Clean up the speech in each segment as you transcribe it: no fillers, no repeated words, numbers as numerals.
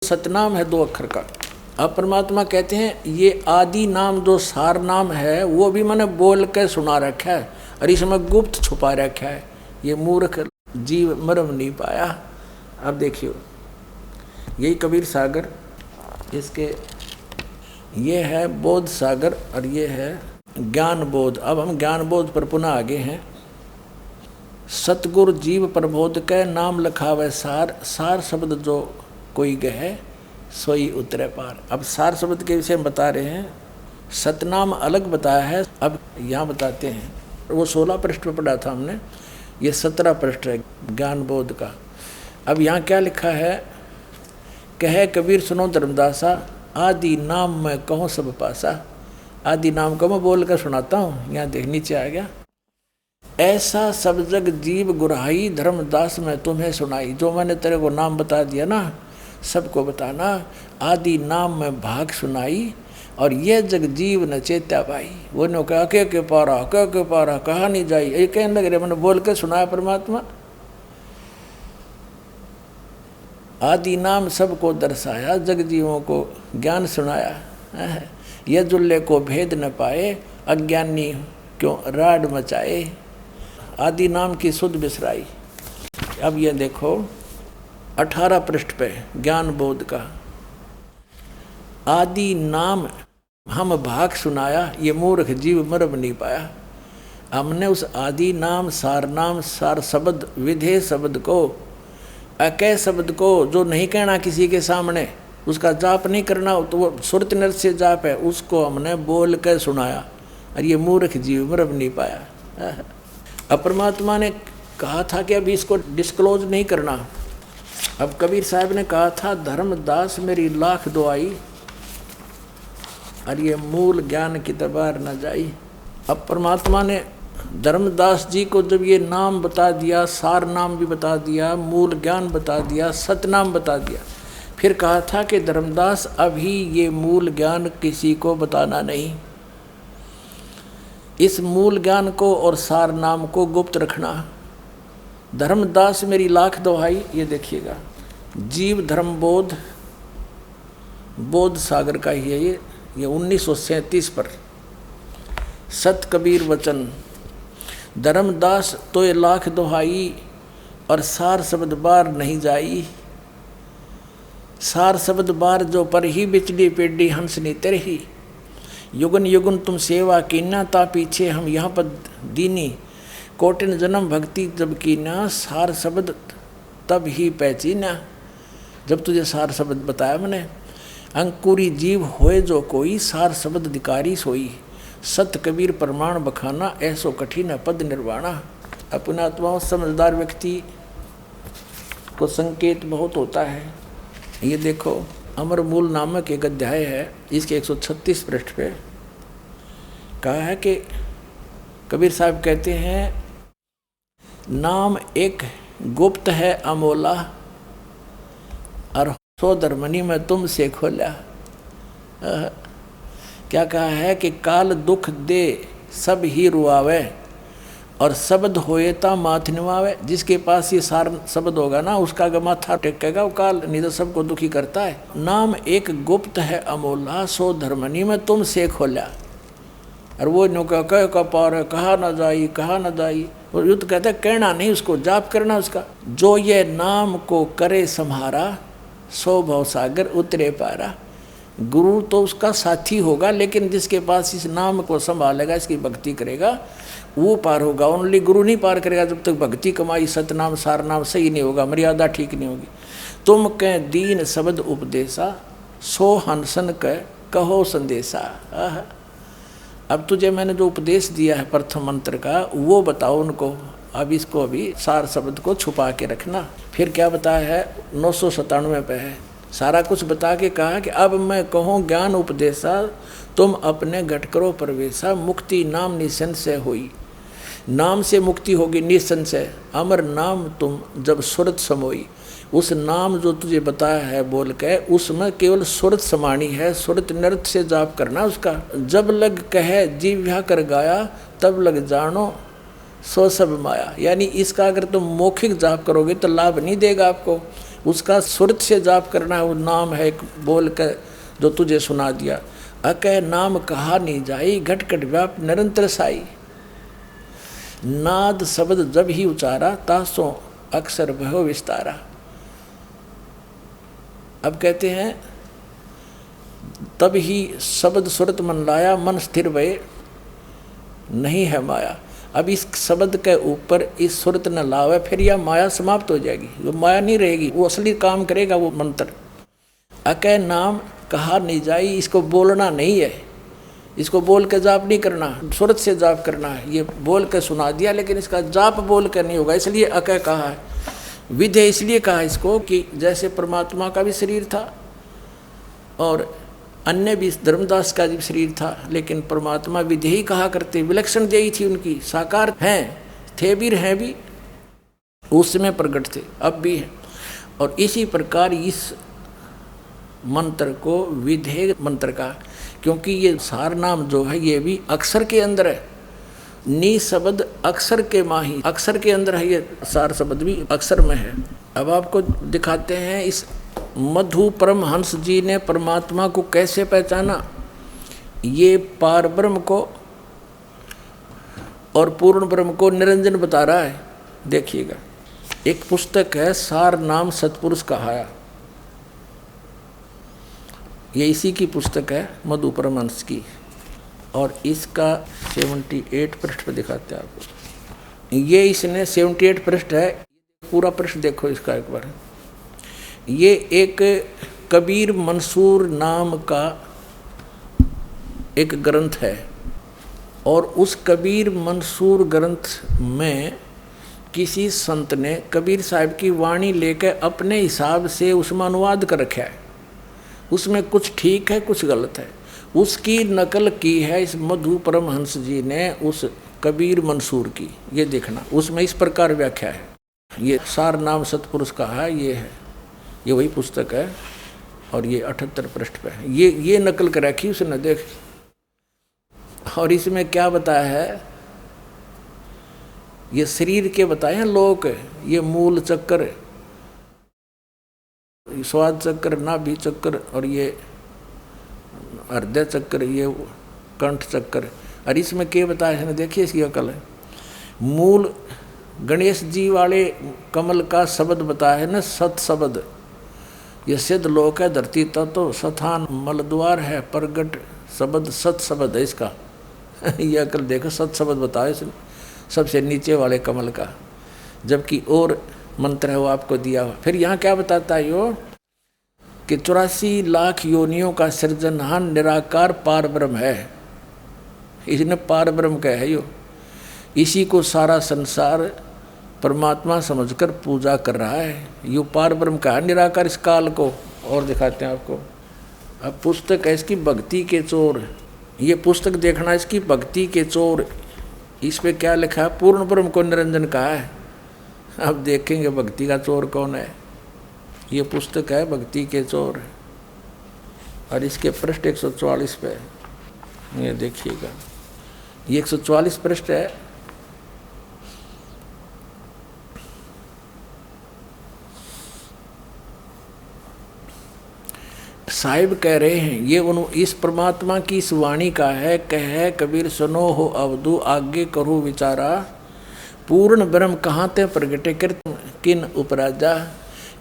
सतनाम है 2 अक्षर का। अब परमात्मा कहते हैं ये आदि नाम जो सार नाम है वो भी मैंने बोल के सुना रखा है और इसमें गुप्त छुपा रखा है, ये मूर्ख जीव मर्म नहीं पाया। अब देखियो यही कबीर सागर, इसके ये है बोध सागर और ये है ज्ञान बोध। अब हम ज्ञान बोध पर पुनः आगे हैं। सतगुरु जीव प्रबोध के नाम लखावे सार, सार शब्द जो कोई गहे सोई उतरे पार। अब सार शब्द के विषय में बता रहे हैं, सतनाम अलग बताया है, अब यहाँ बताते हैं। वो 16 पृष्ठ पर पढ़ा था हमने, ये 17 पृष्ठ है ज्ञान बोध का। अब यहाँ क्या लिखा है, कहे कबीर सुनो धर्मदासा, आदि नाम मैं कहूँ सब पासा। आदि नाम को मैं बोल कर सुनाता हूँ, यहाँ देख नीचे आ गया। ऐसा सब जग जीव गुरहाई, धर्मदास मैं तुम्हें सुनाई। जो मैंने तेरे को नाम बता दिया ना, सबको बताना। आदि नाम में भाग सुनाई और ये जग जीव न चेत्या भाई। वो ने कहा के पारा के पारा कहा नहीं जाई, ये कहने लग रहे मैंने बोल के सुनाया परमात्मा। आदि नाम सबको दर्शाया, जग जीवों को ज्ञान सुनाया। ये जुल्ले को भेद न पाए, अज्ञानी क्यों राड मचाए। आदि नाम की सुध बिसराई। अब ये देखो 18 पृष्ठ पे ज्ञान बोध का। आदि नाम हम भाग सुनाया, ये मूर्ख जीव मर्म नहीं पाया। हमने उस आदि नाम सार शब्द विधेय शब्द को, अकय शब्द को जो नहीं कहना किसी के सामने, उसका जाप नहीं करना, तो वो सुरत नृत्य से जाप है, उसको हमने बोल कर सुनाया और ये मूर्ख जीव मर्म नहीं पाया। अब परमात्मा ने कहा था कि अभी इसको डिस्क्लोज नहीं करना। अब कबीर साहब ने कहा था धर्मदास मेरी लाख दुआई और ये मूल ज्ञान की दरबार न जाई। अब परमात्मा ने धर्मदास जी को जब ये नाम बता दिया, सार नाम भी बता दिया, मूल ज्ञान बता दिया, सतनाम बता दिया, फिर कहा था कि धर्मदास अभी ये मूल ज्ञान किसी को बताना नहीं। इस मूल ज्ञान को और सार नाम को गुप्त रखना। धर्मदास मेरी लाख दुहाई, ये देखिएगा जीव धर्म बोध, बोध सागर का ही है ये 1937 पर। सत कबीर वचन, धर्मदास तो ये लाख दुहाई और सार शब्द बार नहीं जाई। सार शब्द बार जो पर ही बिचली पेडी हंसनी तेरही। युगन युगन तुम सेवा कीना, ता पीछे हम यहाँ पर दीनी। कोटिन जन्म भक्ति जब कीना, सार शब्द तब ही पहचीना। जब तुझे सार शब्द बताया मैंने, अंकुरी जीव होए जो कोई, सार शब्द अधिकारी सोई। सत कबीर प्रमाण बखाना, ऐसो कठिन पद निर्वाणा। अपना आत्मा समझदार व्यक्ति को संकेत बहुत होता है। ये देखो अमर मूल नामक एक अध्याय है, इसके 136 पृष्ठ पे कहा है कि कबीर साहब कहते हैं नाम एक गुप्त है अमोला और सो धर्मनी में तुमसे खोला। क्या कहा है कि काल दुख दे सब ही रुआवे और शब्द होए ता माथ निवावे। जिसके पास ये सार शब्द होगा ना, उसका अगर माथा टेकेगा वो काल नहीं तो सबको दुखी करता है। नाम एक गुप्त है अमोला, सो धर्मनी में तुमसे खोला। और वो नौका कह का पार कहा न जाई, कहा न जाई। और युद्ध कहता है कहना नहीं, उसको जाप करना उसका। जो ये नाम को करे सम्हारा, सो भव सागर उतरे पारा। गुरु तो उसका साथी होगा, लेकिन जिसके पास इस नाम को संभालेगा, इसकी भक्ति करेगा, वो पार होगा। ओनली गुरु नहीं पार करेगा जब तक भक्ति कमाई सतनाम सार नाम सही नहीं होगा, मर्यादा ठीक नहीं होगी। तुम कह दीन शब्द उपदेशा, सो हंसन कह कहो संदेशा। अब तुझे मैंने जो उपदेश दिया है प्रथम मंत्र का, वो बताओ उनको। अब इसको अभी सार शब्द को छुपा के रखना। फिर क्या बताया है 997 पे है, सारा कुछ बता के कहा कि अब मैं कहूँ ज्ञान उपदेशा, तुम अपने घट करो प्रवेशा। मुक्ति नाम निसंशय हुई, नाम से मुक्ति होगी निसंशय। अमर नाम तुम जब सुरत समोई। उस नाम जो तुझे बताया है बोल के, उसमें केवल सुरत समानी है, सुरत नृत्य से जाप करना उसका। जब लग कहे जीव्या कर गाया, तब लग जानो सो सब माया। यानी इसका अगर तुम मौखिक जाप करोगे तो लाभ नहीं देगा आपको, उसका सुरत से जाप करना है। वो नाम है एक बोल कर जो तुझे सुना दिया। अकह नाम कहा नहीं जाई, घट घट व्याप निरंतर साई। नाद शब्द जब ही उचारा, तासो अक्षर भयो विस्तारा। अब कहते हैं तब ही शब्द सुरत मन लाया, मन स्थिर भये नहीं है माया। अब इस शब्द के ऊपर इस सुरत न लावे, फिर यह माया समाप्त हो जाएगी। वो माया नहीं रहेगी, वो असली काम करेगा वो मंत्र। अकह नाम कहा नहीं जाई, इसको बोलना नहीं है, इसको बोल के जाप नहीं करना, सुरत से जाप करना है। ये बोल के सुना दिया, लेकिन इसका जाप बोल कर नहीं होगा, इसलिए अकह कहा है। विधेय इसलिए कहा इसको कि जैसे परमात्मा का भी शरीर था और अन्य भी, धर्मदास का भी शरीर था, लेकिन परमात्मा विधेयी कहा करते, विलक्षण देही थी उनकी, साकार हैं, थे भी हैं भी, उस समय प्रकट थे, अब भी हैं। और इसी प्रकार इस मंत्र को विधेय मंत्र का, क्योंकि ये सार नाम जो है ये भी अक्षर के अंदर है। नी शब्द अक्षर के माही, अक्षर के अंदर है, ये सार शब्द भी अक्षर में है। अब आपको दिखाते हैं इस मधु परमहंस जी ने परमात्मा को कैसे पहचाना। ये पार ब्रह्म को और पूर्ण ब्रह्म को निरंजन बता रहा है। देखिएगा, एक पुस्तक है सार नाम सतपुरुष कहाया, ये इसी की पुस्तक है मधु परमहंस की, और इसका 78 पृष्ठ पर दिखाते हैं आपको। ये इसने 78 पृष्ठ है, पूरा पृष्ठ देखो इसका एक बार। ये एक कबीर मंसूर नाम का एक ग्रंथ है, और उस कबीर मंसूर ग्रंथ में किसी संत ने कबीर साहब की वाणी लेकर अपने हिसाब से उसमें अनुवाद कर रखा है। उसमें कुछ ठीक है, कुछ गलत है, उसकी नकल की है इस मधु परमहंस जी ने उस कबीर मंसूर की। ये देखना, उसमें इस प्रकार व्याख्या है। ये सार नाम सतपुरुष का है, ये है, ये वही पुस्तक है, और ये 78 पृष्ठ पे है। ये नकल कर रखी उसने, देख। और इसमें क्या बताया है, ये शरीर के बताए हैं लोक, ये मूल चक्कर, स्वाद चक्र, नाभि चक्र, और ये हृदय चक्र, ये कंठ चक्र। और इसमें क्या बताया है ना, देखिए इसकी अकल है। मूल गणेश जी वाले कमल का शब्द बताया है ना, सत शब्द, ये सिद्ध लोक है, धरती तत्व सथान मलद्वार है, प्रगट शब्द सत शब्द है इसका। ये अकल देखो, सत शब्द बताया इसने सबसे नीचे वाले कमल का, जबकि और मंत्र है वो आपको दिया हुआ। फिर यहाँ क्या बताता है यो कि 84 लाख योनियों का सृजनहार निराकार पार ब्रह्म है। इसने पार ब्रह्म कहा है यो, इसी को सारा संसार परमात्मा समझकर पूजा कर रहा है। यो पार ब्रह्म का है निराकार इस काल को। और दिखाते हैं आपको, अब पुस्तक है इसकी भक्ति के चोर। ये पुस्तक देखना, इसकी भक्ति के चोर, इस पे क्या लिखा है, पूर्ण ब्रह्म को निरंजन कहा है। अब देखेंगे भक्ति का चोर कौन है। ये पुस्तक है भक्ति के चोर, और इसके पृष्ठ 144 पे, ये देखिएगा, ये 144 पृष्ठ है। साहिब कह रहे हैं, ये इस परमात्मा की इस वाणी का है। कहे कबीर सुनो हो अवधू, आगे करो विचारा, पूर्ण ब्रह्म कहाँ ते प्रगटे कृत किन उपराजा।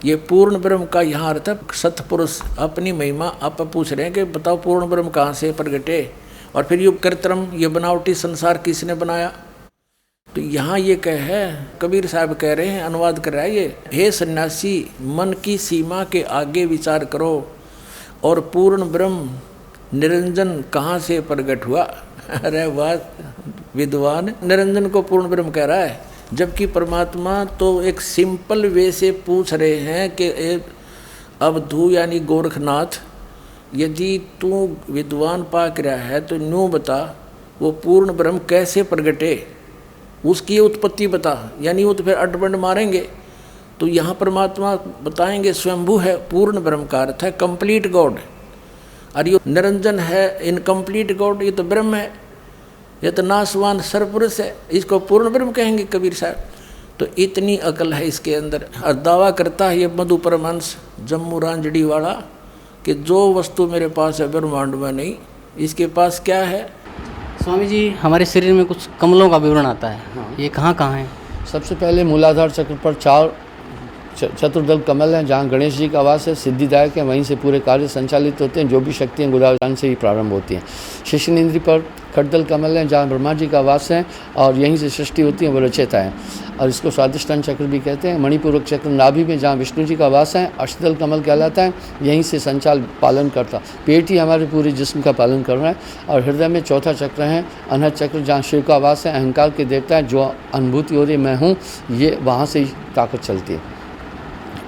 ये पूर्ण ब्रह्म का यहाँ अर्थ है सतपुरुष। अपनी महिमा आप पूछ रहे हैं कि बताओ पूर्ण ब्रह्म कहाँ से प्रगटे, और फिर ये कृत्रिम, ये बनावटी संसार किसने बनाया। तो यहाँ ये कहे कबीर साहब कह रहे हैं, अनुवाद कर रहा है ये, हे सन्यासी मन की सीमा के आगे विचार करो, और पूर्ण ब्रह्म निरंजन कहाँ से प्रकट हुआ। अरे वाह विद्वान, निरंजन को पूर्ण ब्रह्म कह रहा है, जबकि परमात्मा तो एक सिंपल वे से पूछ रहे हैं कि अवधू यानी गोरखनाथ, यदि तू विद्वान पाक रहा है तो न्यू बता वो पूर्ण ब्रह्म कैसे प्रगटे, उसकी उत्पत्ति बता। यानी वो तो फिर अटबंड मारेंगे। तो यहाँ परमात्मा बताएंगे स्वयंभू है, पूर्ण ब्रह्म का अर्थ है कंप्लीट गॉड, और ये निरंजन है इनकम्प्लीट गॉड, ये तो ब्रह्म है, ये तो नासवान सर्वपुरुष है, इसको पूर्ण ब्रह्म कहेंगे कबीर साहब। तो इतनी अकल है इसके अंदर। और दावा करता है ये मधु परमहंस जम्मू रांझड़ी वाला कि जो वस्तु मेरे पास है ब्रह्मांड में नहीं, इसके पास क्या है। स्वामी जी, हमारे शरीर में कुछ कमलों का विवरण आता है, ये कहाँ कहाँ है? सबसे पहले मूलाधार चक्र पर 4 चतुर्दल कमल हैं, जहाँ गणेश जी का वास है, सिद्धिदायक है, वहीं से पूरे कार्य संचालित होते हैं। जो भी शक्तियाँ गुदान से ही प्रारंभ होती हैं। शिशुनेन्द्री पर खटदल कमल हैं, जहाँ ब्रह्मा जी का वास है और यहीं से सृष्टि होती है, वो रचयिता है और इसको स्वादिष्टान चक्र भी कहते हैं। मणिपूरक चक्र नाभि में, जहाँ विष्णु जी का वास है, अष्टदल कमल कहलाता है, यहीं से संचाल पालन करता। पेट ही हमारे पूरे जिस्म का पालन कर रहा है। और हृदय में चौथा चक्र है अनहद चक्र, जहाँ शिव का वास है, अहंकार के देवता है। जो अनुभूति हो रही मैं हूँ, ये वहाँ से ही ताकत चलती है।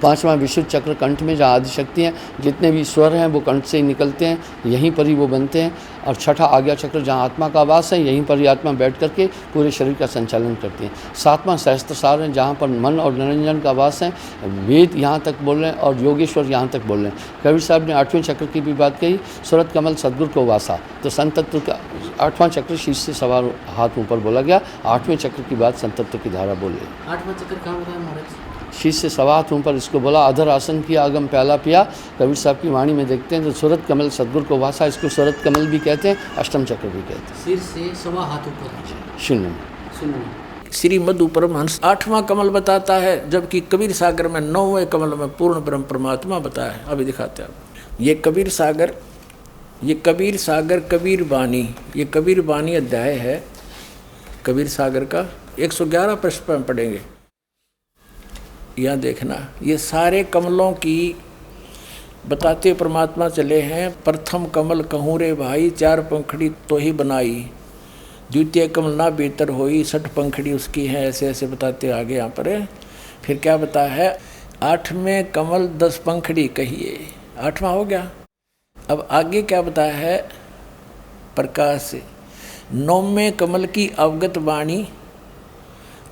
5वां विशुद्ध चक्र कंठ में, जहाँ आदिशक्ति हैं, जितने भी स्वर हैं वो कंठ से ही निकलते हैं, यहीं पर ही वो बनते हैं। और 6ठा आज्ञा चक्र, जहाँ आत्मा का वास है, यहीं पर ही आत्मा बैठ करके पूरे शरीर का संचालन करती है। 7वां सहस्त्रसार है, जहाँ पर मन और निरंजन का वास है। वेद यहाँ तक बोल रहे हैं और योगेश्वर यहाँ तक बोल रहे हैं। कबीर साहब ने 8वें चक्र की भी बात कही, सूरत कमल सदगुरु को वासा। तो संत तत्व का 8वां चक्र शीश से सवार हाथ ऊपर बोला गया। 8वें चक्र की बात संत तत्व की धारा बोल रही। 8वां चक्र कहाँ बताया महाराज? शीश से सवा हाथ ऊपर, इसको बोला अधर आसन किया, अगम प्याला पिया। कबीर साहब की वाणी में देखते हैं तो सूरत कमल सदगुरु को वासा, इसको सूरत कमल भी कहते हैं, अष्टम चक्र भी कहते हैं। सिर से सवा हाथ ऊपर, शून्य में। श्री मधु परमहंस 8वां कमल बताता है, जबकि कबीर सागर में 9वें कमल में पूर्ण ब्रह्म परमात्मा बताया है। अभी दिखाते हैं। ये कबीर सागर कबीर बानी, ये कबीर बानी अध्याय है कबीर सागर का। 111 पृष्ठ पर पढ़ेंगे। यहाँ देखना, ये सारे कमलों की बताते परमात्मा चले हैं। प्रथम कमल कहूँ रे भाई, 4 पंखड़ी तो ही बनाई। द्वितीय कमल ना बेहतर होई, 6 पंखड़ी उसकी है। ऐसे ऐसे बताते आगे यहाँ पर है। फिर क्या बताया है, 8वें कमल 10 पंखड़ी कहिए, 8वां हो गया। अब आगे क्या बताया है, प्रकाश से 9वें कमल की अवगत वाणी,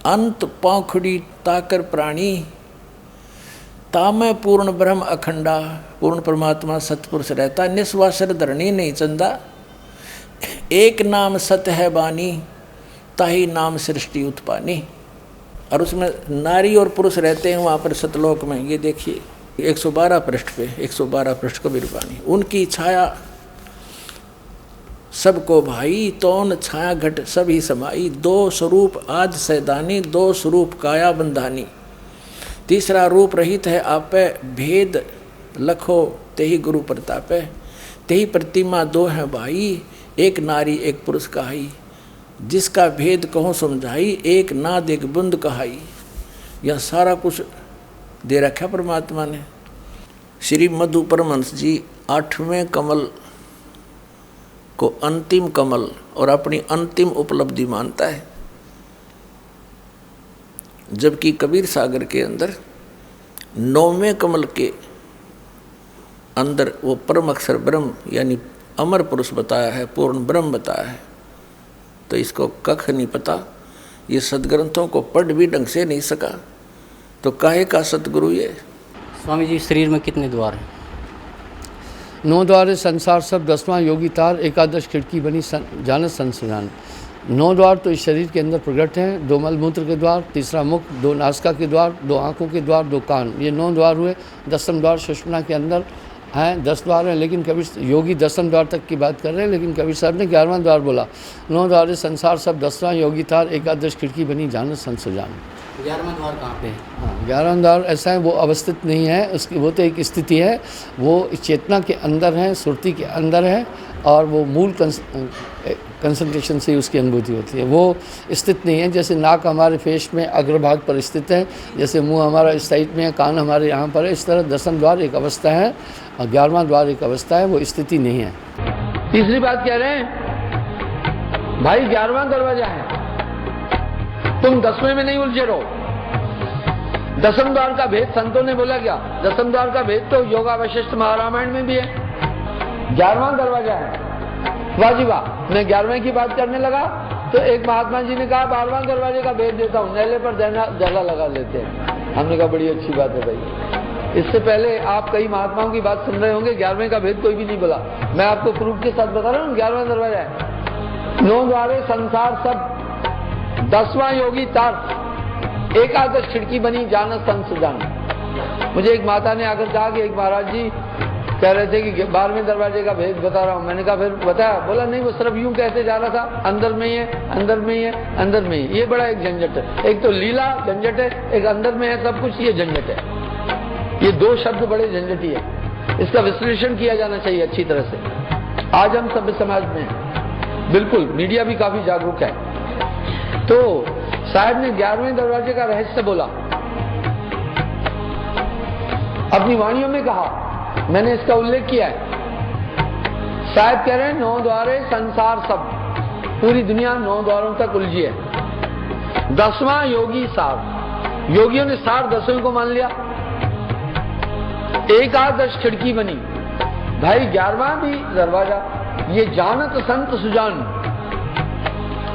अंत पंखड़ी ताकर प्राणी, तामै पूर्ण ब्रह्म अखंडा। पूर्ण परमात्मा सतपुरुष रहता, निस्वासर धरणी नहीं चंदा। एक नाम सत है बानी, ताही नाम सृष्टि उत्पानी। और उसमें नारी और पुरुष रहते हैं वहाँ पर सतलोक में। ये देखिए 112 पृष्ठ पे, 112 पृष्ठ कबीर वाणी। उनकी छाया सबको भाई, तौन छाया घट सब ही समाई। 2 स्वरूप आज सैदानी, 2 स्वरूप काया बंधानी। तीसरा रूप रहित है आपे, भेद लखो तेही गुरु प्रतापे। तेही प्रतिमा 2 है भाई, एक नारी एक पुरुष कहाई। जिसका भेद कहो समझाई, एक नाद एक बुंद कहाई। यह सारा कुछ दे रखा परमात्मा ने। श्री मधु परमहंस जी 8वें कमल को अंतिम कमल और अपनी अंतिम उपलब्धि मानता है, जबकि कबीर सागर के अंदर 9वें कमल के अंदर वो परम अक्षर ब्रह्म यानी अमर पुरुष बताया है, पूर्ण ब्रह्म बताया है। तो इसको कख नहीं पता, ये सदग्रंथों को पढ़ भी ढंग से नहीं सका, तो काहे का सतगुरु ये। स्वामी जी, शरीर में कितने द्वार हैं? 9 द्वार है संसार सब, 10वां योगी तार, 11 खिड़की बनी जानत संसुजान। 9 द्वार तो इस शरीर के अंदर प्रकट हैं। 2 मलमूत्र के द्वार, 3रा मुख, 2 नासिका के द्वार, 2 आँखों के द्वार, 2 कान, ये 9 द्वार हुए। 10वां द्वार सुषुम्ना के अंदर हैं। 10 द्वार हैं, लेकिन कबीर योगी 10वें द्वार तक की बात कर रहे हैं, लेकिन कबीर साहब ने 11वां द्वार बोला। 9 द्वार है संसार सब, 10वां योगी तार, 11 खिड़की बनी जानत संसुजान। 11वां द्वार कहाँ पे है? हाँ, 11वां द्वार ऐसा है, वो अवस्थित नहीं है उसकी, वो तो एक स्थिति है, वो चेतना के अंदर है, सुरती के अंदर है और वो मूल कंसंट्रेशन से उसकी अनुभूति होती है। वो स्थित नहीं है। जैसे नाक हमारे फेस में अग्रभाग पर स्थित है, जैसे मुंह हमारा इस साइड में है, कान हमारे यहाँ पर है, इस तरह 10वां द्वार एक अवस्था है और 11वां द्वार एक अवस्था है, वो स्थिति नहीं है। तीसरी बात कह रहे हैं भाई, 11वां दरवाजा है, तुम 10वें में नहीं उलझे रहो। 10वें द्वार का भेद संतों ने बोला क्या? 10वें द्वार का भेद तो योगा वशिष्ठ महारामायण में भी है। 11वां दरवाजा है। वाह जी वाह, मैं 11वें की बात करने लगा तो एक महात्मा जी ने कहा 12वां दरवाजे का भेद देता हूँ, नेले पर जला लगा लेते हैं। हमने कहा बड़ी अच्छी बात है भाई। इससे पहले आप कई महात्माओं की बात सुन रहे होंगे, 11वें का भेद कोई भी नहीं बोला। मैं आपको प्रूफ के साथ बता रहा हूँ, 11वां दरवाजा है। 9 द्वारे संसार सब, 10वां योगी तार, एकादश खिड़की बनी जानत संत जान। मुझे एक माता ने आकर कहा कि एक महाराज जी कह रहे थे कि 12वें दरवाजे का भेद बता रहा हूँ। मैंने कहा फिर बताया? बोला नहीं, वो सिर्फ यूं कहते जा रहा था, अंदर में ही है, अंदर में ही है, अंदर में ही। ये बड़ा एक झंझट है। एक तो लीला झंझट है, एक अंदर में है सब कुछ, ये झंझट है। ये दो शब्द बड़े झंझटी है। इसका विश्लेषण किया जाना चाहिए अच्छी तरह से। आज हम सभ्य समाज में हैं, बिल्कुल मीडिया भी काफी जागरूक है। तो साहब ने 11वें दरवाजे का रहस्य बोला, अपनी वाणियों में कहा, मैंने इसका उल्लेख किया है। साहब कह रहे हैं 9 द्वारे संसार सब, पूरी दुनिया 9 द्वारों तक उलझी है। 10वां योगी सार, योगियों ने सार 10वें को मान लिया। एकादश खिड़की बनी, भाई 11वां भी दरवाजा, ये जानत संत सुजान।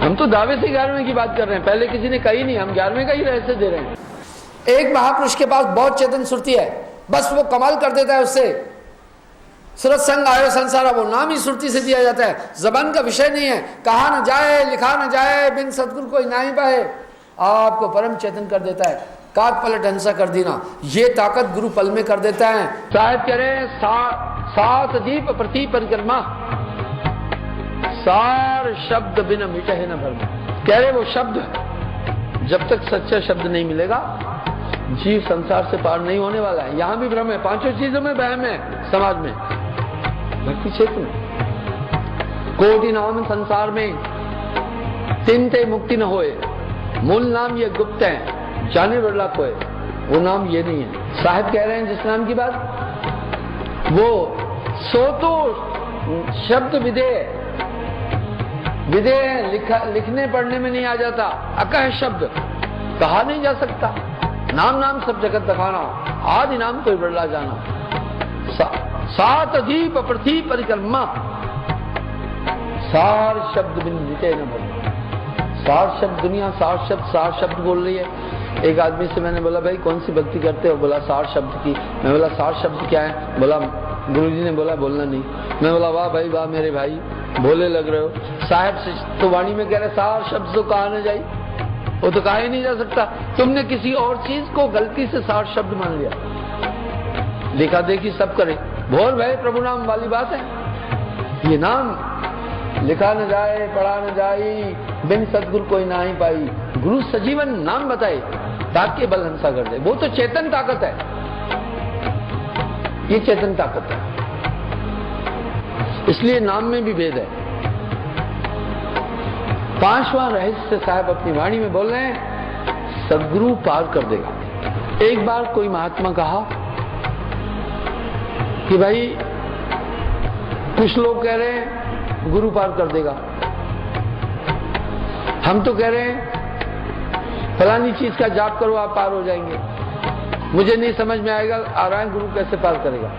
हम तो दावे से 11वें की बात कर रहे हैं, पहले किसी ने कही नहीं, हम 11वें का ही रहस्य दे रहे हैं। एक महापुरुष के पास बहुत चेतन सुरती है, बस वो कमाल कर देता है उससे। सूरत संग आयो संसारा, वो नाम ही सुरती से दिया जाता है, जबान का विषय नहीं है। कहा न जाए, लिखा न जाए, बिन सतगुरु कोई ना ही पाए, आपको परम चेतन कर देता है। काक पलट हंसा कर देना, ये ताकत गुरु पल में कर देता है। साहब कह रहे हैं 7 दीप प्रति परिक्रमा, सार शब्द बिन मिटे न भरमा। कह रहे वो शब्द जब तक सच्चा शब्द नहीं मिलेगा, जीव संसार से पार नहीं होने वाला है। यहां भी भ्रम है, 5 चीजों में वहम है समाज में। भक्ति क्षेत्र में कोटि नाम संसार में, तिनते मुक्ति न होए, मूल नाम ये गुप्त है, जाने बिरला कोय, वो नाम ये नहीं है। साहिब कह रहे हैं जिस नाम की बात, वो सो तो शब्द विधेय, विधेय लिखने पढ़ने में नहीं आ जाता, अकह शब्द कहा नहीं जा सकता। नाम नाम सब जगत दखाना, आदि नाम कोई बिरला जाना। 7 दीप प्रति परिक्रमा, सार शब्द बिन मिटे न भरमा। सार शब्द, दुनिया सार शब्द बोल रही है। एक आदमी से मैंने बोला भाई कौन सी भक्ति करते हो? बोला सार शब्द की। मैं बोला सार शब्द क्या है? बोला गुरुजी ने बोला बोलना नहीं। मैं बोला वाह भाई वाह मेरे भाई, भोले लग रहे हो। साहब से तो वाणी में कह रहे सार शब्द तो कहा न जाए, वो तो कहा ही नहीं जा सकता। तुमने किसी और चीज को गलती से सार शब्द मान लिया, देखा देखी सब करे, भोल भाई प्रभु नाम वाली बात है। ये नाम लिखा न जाए, पढ़ा न जाए, बिन सतगुरु कोई ना ही पाई। गुरु सजीवन नाम बताए, ताकि बल हंसा कर दे। वो तो चेतन ताकत है, ये चेतन ताकत है, इसलिए नाम में भी भेद है। 5वां रहस्य साहब अपनी वाणी में बोल रहे हैं, सदगुरु पार कर देगा। एक बार कोई महात्मा कहा कि भाई कुछ लोग कह रहे हैं गुरु पार कर देगा, हम तो कह रहे हैं फलानी चीज का जाप करो आप पार हो जाएंगे। मुझे नहीं समझ में आएगा आ रहा है गुरु कैसे पार करेगा।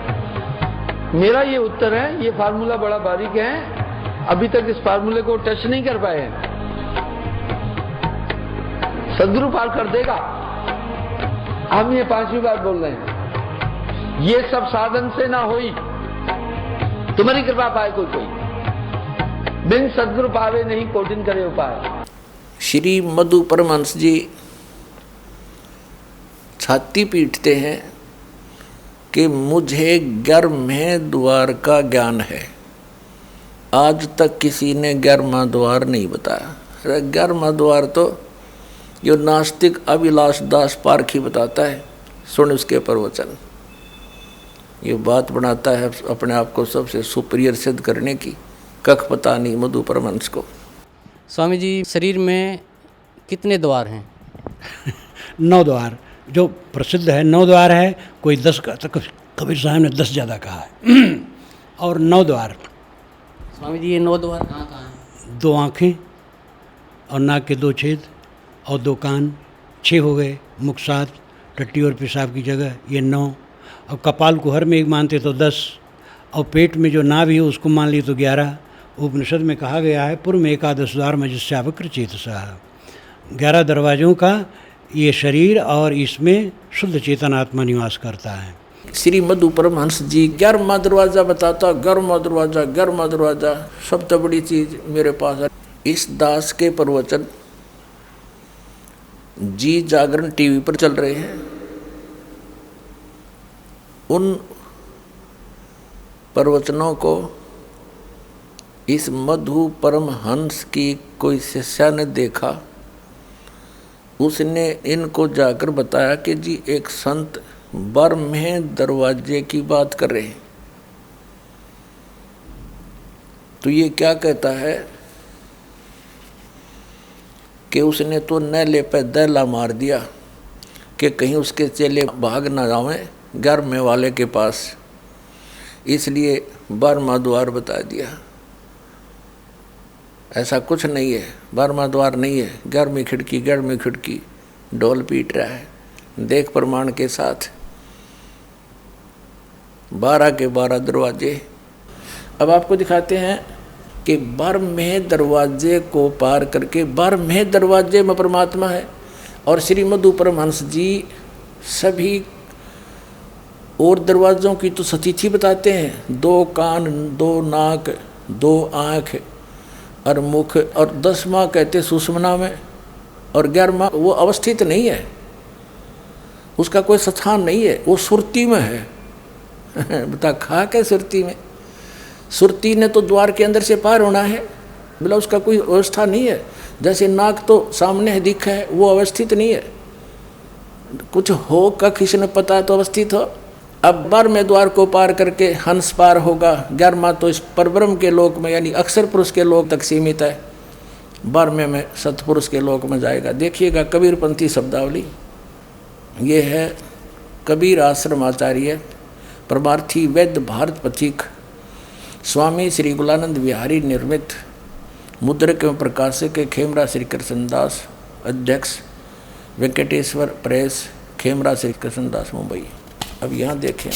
मेरा ये उत्तर है, ये फार्मूला बड़ा बारीक है, अभी तक इस फार्मूले को टच नहीं कर पाए हैं। सदगुरु पार कर देगा, हम ये 5वीं बात बोल रहे हैं। ये सब साधन से ना होई, तुम्हारी कृपा पाए कोई, बिन सदगुरु पावे नहीं कोटिन करे उपाय। श्री मधु परमहंस जी छाती पीटते हैं कि मुझे 11वें द्वार का ज्ञान है, आज तक किसी ने 11वां द्वार नहीं बताया। 11वां द्वार तो जो नास्तिक अभिलाष दास पारखी बताता है, सुन उसके प्रवचन। ये बात बनाता है अपने आप को सबसे सुपीरियर सिद्ध करने की, कख पता नहीं मधु परमहंस को। स्वामी जी, शरीर में कितने द्वार हैं? 9 द्वार जो प्रसिद्ध है, 9 द्वार है। कोई 10 का, कबीर साहब ने 10 ज़्यादा कहा है। और 9 द्वार। स्वामी जी, ये 9 द्वार कहाँ कहाँ हैं? 2 आँखें और नाक के 2 छेद और 2 कान, 6 हो गए। मुख 7, टट्टी और पेशाब की जगह ये 9। और कपाल को हर में एक मानते तो 10, और पेट में जो नाभि है उसको मान लिए तो 11। उपनिषद में कहा गया है पूर्व में एकादश द्वार मजिष्यावक्र चेतसा। 11 दरवाज़ों का ये शरीर, और इसमें शुद्ध चेतन आत्मा निवास करता है। श्री मधु परमहंस जी 11वां दरवाजा बताता, 11वां दरवाजा, 11वां दरवाजा, सब तो बड़ी चीज मेरे पास है। इस दास के प्रवचन जी जागरण टीवी पर चल रहे हैं, उन प्रवचनों को इस मधु परमहंस की कोई शिष्या ने देखा। उसने इनको जाकर बताया कि जी एक संत बरमेह दरवाजे की बात कर रहे हैं। तो ये क्या कहता है कि उसने तो नैले पे दैला मार दिया कि कहीं उसके चेले भाग ना जावें 11वें वाले के पास, इसलिए 12वां द्वार बता दिया। ऐसा कुछ नहीं है, 12वां द्वार नहीं है, 11वीं खिड़की 11वीं खिड़की ढोल पीट रहा है। देख प्रमाण के साथ 12 के 12 दरवाजे। अब आपको दिखाते हैं कि 12वें दरवाजे को पार करके 12वें दरवाजे में परमात्मा है। और श्री मधु परमहंस जी सभी और दरवाज़ों की तो सतीथि बताते हैं, 2 कान 2 नाक 2 आँख और मुख, और 10वां कहते सुषमना में, और 11वां वो अवस्थित नहीं है, उसका कोई स्थान नहीं है, वो सुरती में है। बता खा के सुरती में, सुरती ने तो द्वार के अंदर से पार होना है, बोला उसका कोई अवस्था नहीं है। जैसे नाक तो सामने दिखा है, वो अवस्थित नहीं है, कुछ हो का किसी ने पता तो अवस्थित हो। अब 12वें द्वार को पार करके हंस पार होगा, 11वां तो इस परब्रह्म के लोक में यानी अक्षर पुरुष के लोक तक सीमित है, 12वें में सतपुरुष के लोक में जाएगा। देखिएगा कबीरपंथी शब्दावली, ये है कबीर आश्रम आचार्य परमार्थी वैद्य भारत पथिक स्वामी श्री गुलानंद विहारी निर्मित मुद्रक एवं प्रकाशक खेमरा श्री कृष्णदास, अध्यक्ष वेंकटेश्वर प्रेस, खेमरा श्री कृष्णदास, मुंबई। अब यहाँ देखें,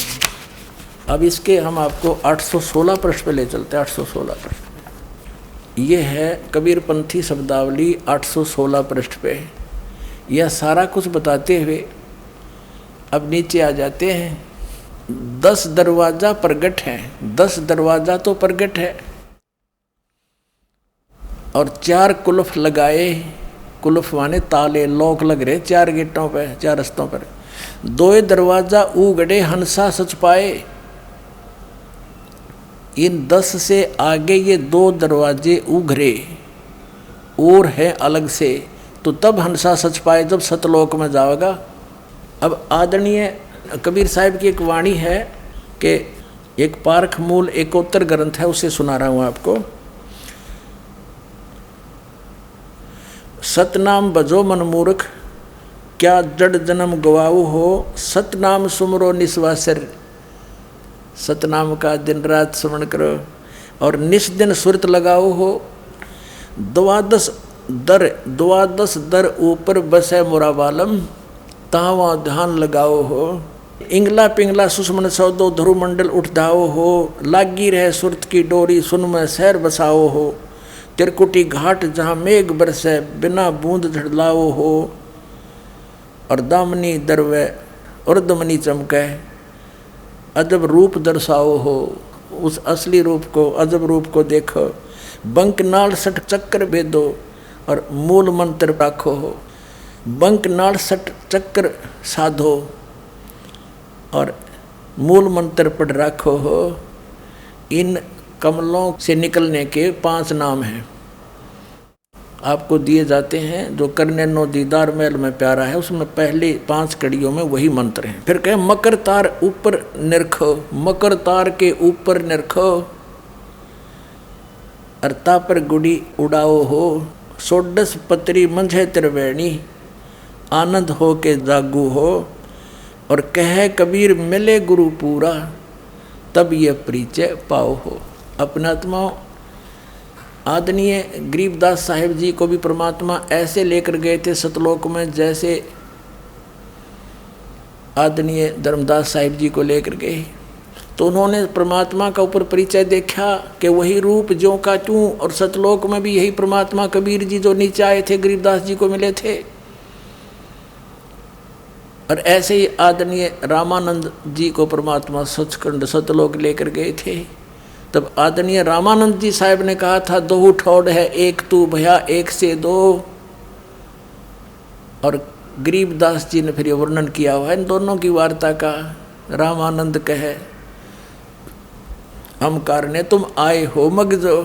अब इसके हम आपको 816 पृष्ठ पे ले चलते हैं। 816 पृष्ठ ये है कबीरपंथी शब्दावली 816 पृष्ठ पे। यह सारा कुछ बताते हुए अब नीचे आ जाते हैं। 10 दरवाजा प्रगट हैं, 10 दरवाजा तो प्रगट है, और 4 कुलफ लगाए, कुलफ माने ताले लॉक लग रहे 4 गेटों पे, 4 रस्तों पर। 2 दरवाजा उगड़े हंसा सच पाए। इन 10 से आगे ये 2 दरवाजे उघरे और है अलग से, तो तब हंसा सच पाए जब सतलोक में जाएगा। अब आदरणीय कबीर साहिब की एक वाणी है कि एक पारख मूल एकोत्तर ग्रंथ है, उसे सुना रहा हूँ आपको। सतनाम बजो मन मूर्ख, क्या जड़ जन्म गवाऊ हो, सतनाम सुमरो निस्वासर। सतनाम का दिन रात स्मरण करो और निस्दिन सुरत लगाओ हो। 12 दर ऊपर बसे मोरा बालम, तावा ध्यान लगाओ हो। इंगला पिंगला सुषमन सौदो ध्रुव मंडल उठ दाओ हो। लागी रहे सुरत की डोरी सुन में शहर बसाओ हो। तिरकुटी घाट जहाँ मेघ बरसे बिना बूंद झड़लाओ हो। और दामनी दरवे उर्दमनी चमके अजब रूप दर्शाओ हो। उस असली रूप को, अजब रूप को देखो। बंक नाल सट चक्कर भेदो और मूल मंत्र राखो हो। बंक नाल सट चक्कर साधो और मूल मंत्र पढ़ राखो हो। इन कमलों से निकलने के 5 नाम हैं, आपको दिए जाते हैं, जो करने नो दीदार महल में प्यारा है, उसमें पहले 5 कड़ियों में वही मंत्र हैं। फिर कहें मकर तार ऊपर निरखो, मकर तार के ऊपर निरखो, अर्ता पर गुड़ी उड़ाओ हो। 16 पत्री मंझे त्रिवेणी, आनंद हो के जागू हो। और कहे कबीर मिले गुरु पूरा, तब ये परिचय पाओ हो। अपने आत्माओं, आदरणीय गरीबदास साहिब जी को भी परमात्मा ऐसे लेकर गए थे सतलोक में, जैसे आदरणीय धर्मदास साहिब जी को लेकर गए। तो उन्होंने परमात्मा का ऊपर परिचय देखा कि वही रूप ज्यों का त्यों, और सतलोक में भी यही परमात्मा कबीर जी जो नीचे आए थे गरीबदास जी को मिले थे। और ऐसे ही आदरणीय रामानंद जी को परमात्मा सचखंड सतलोक लेकर गए थे। तब आदरणीय रामानंद जी साहब ने कहा था, 2 ठोड़ है एक तू भया एक से 2। और गरीबदास जी ने फिर ये वर्णन किया हुआ है इन दोनों की वार्ता का। रामानंद कहे हम कारने तुम आए हो मगजो।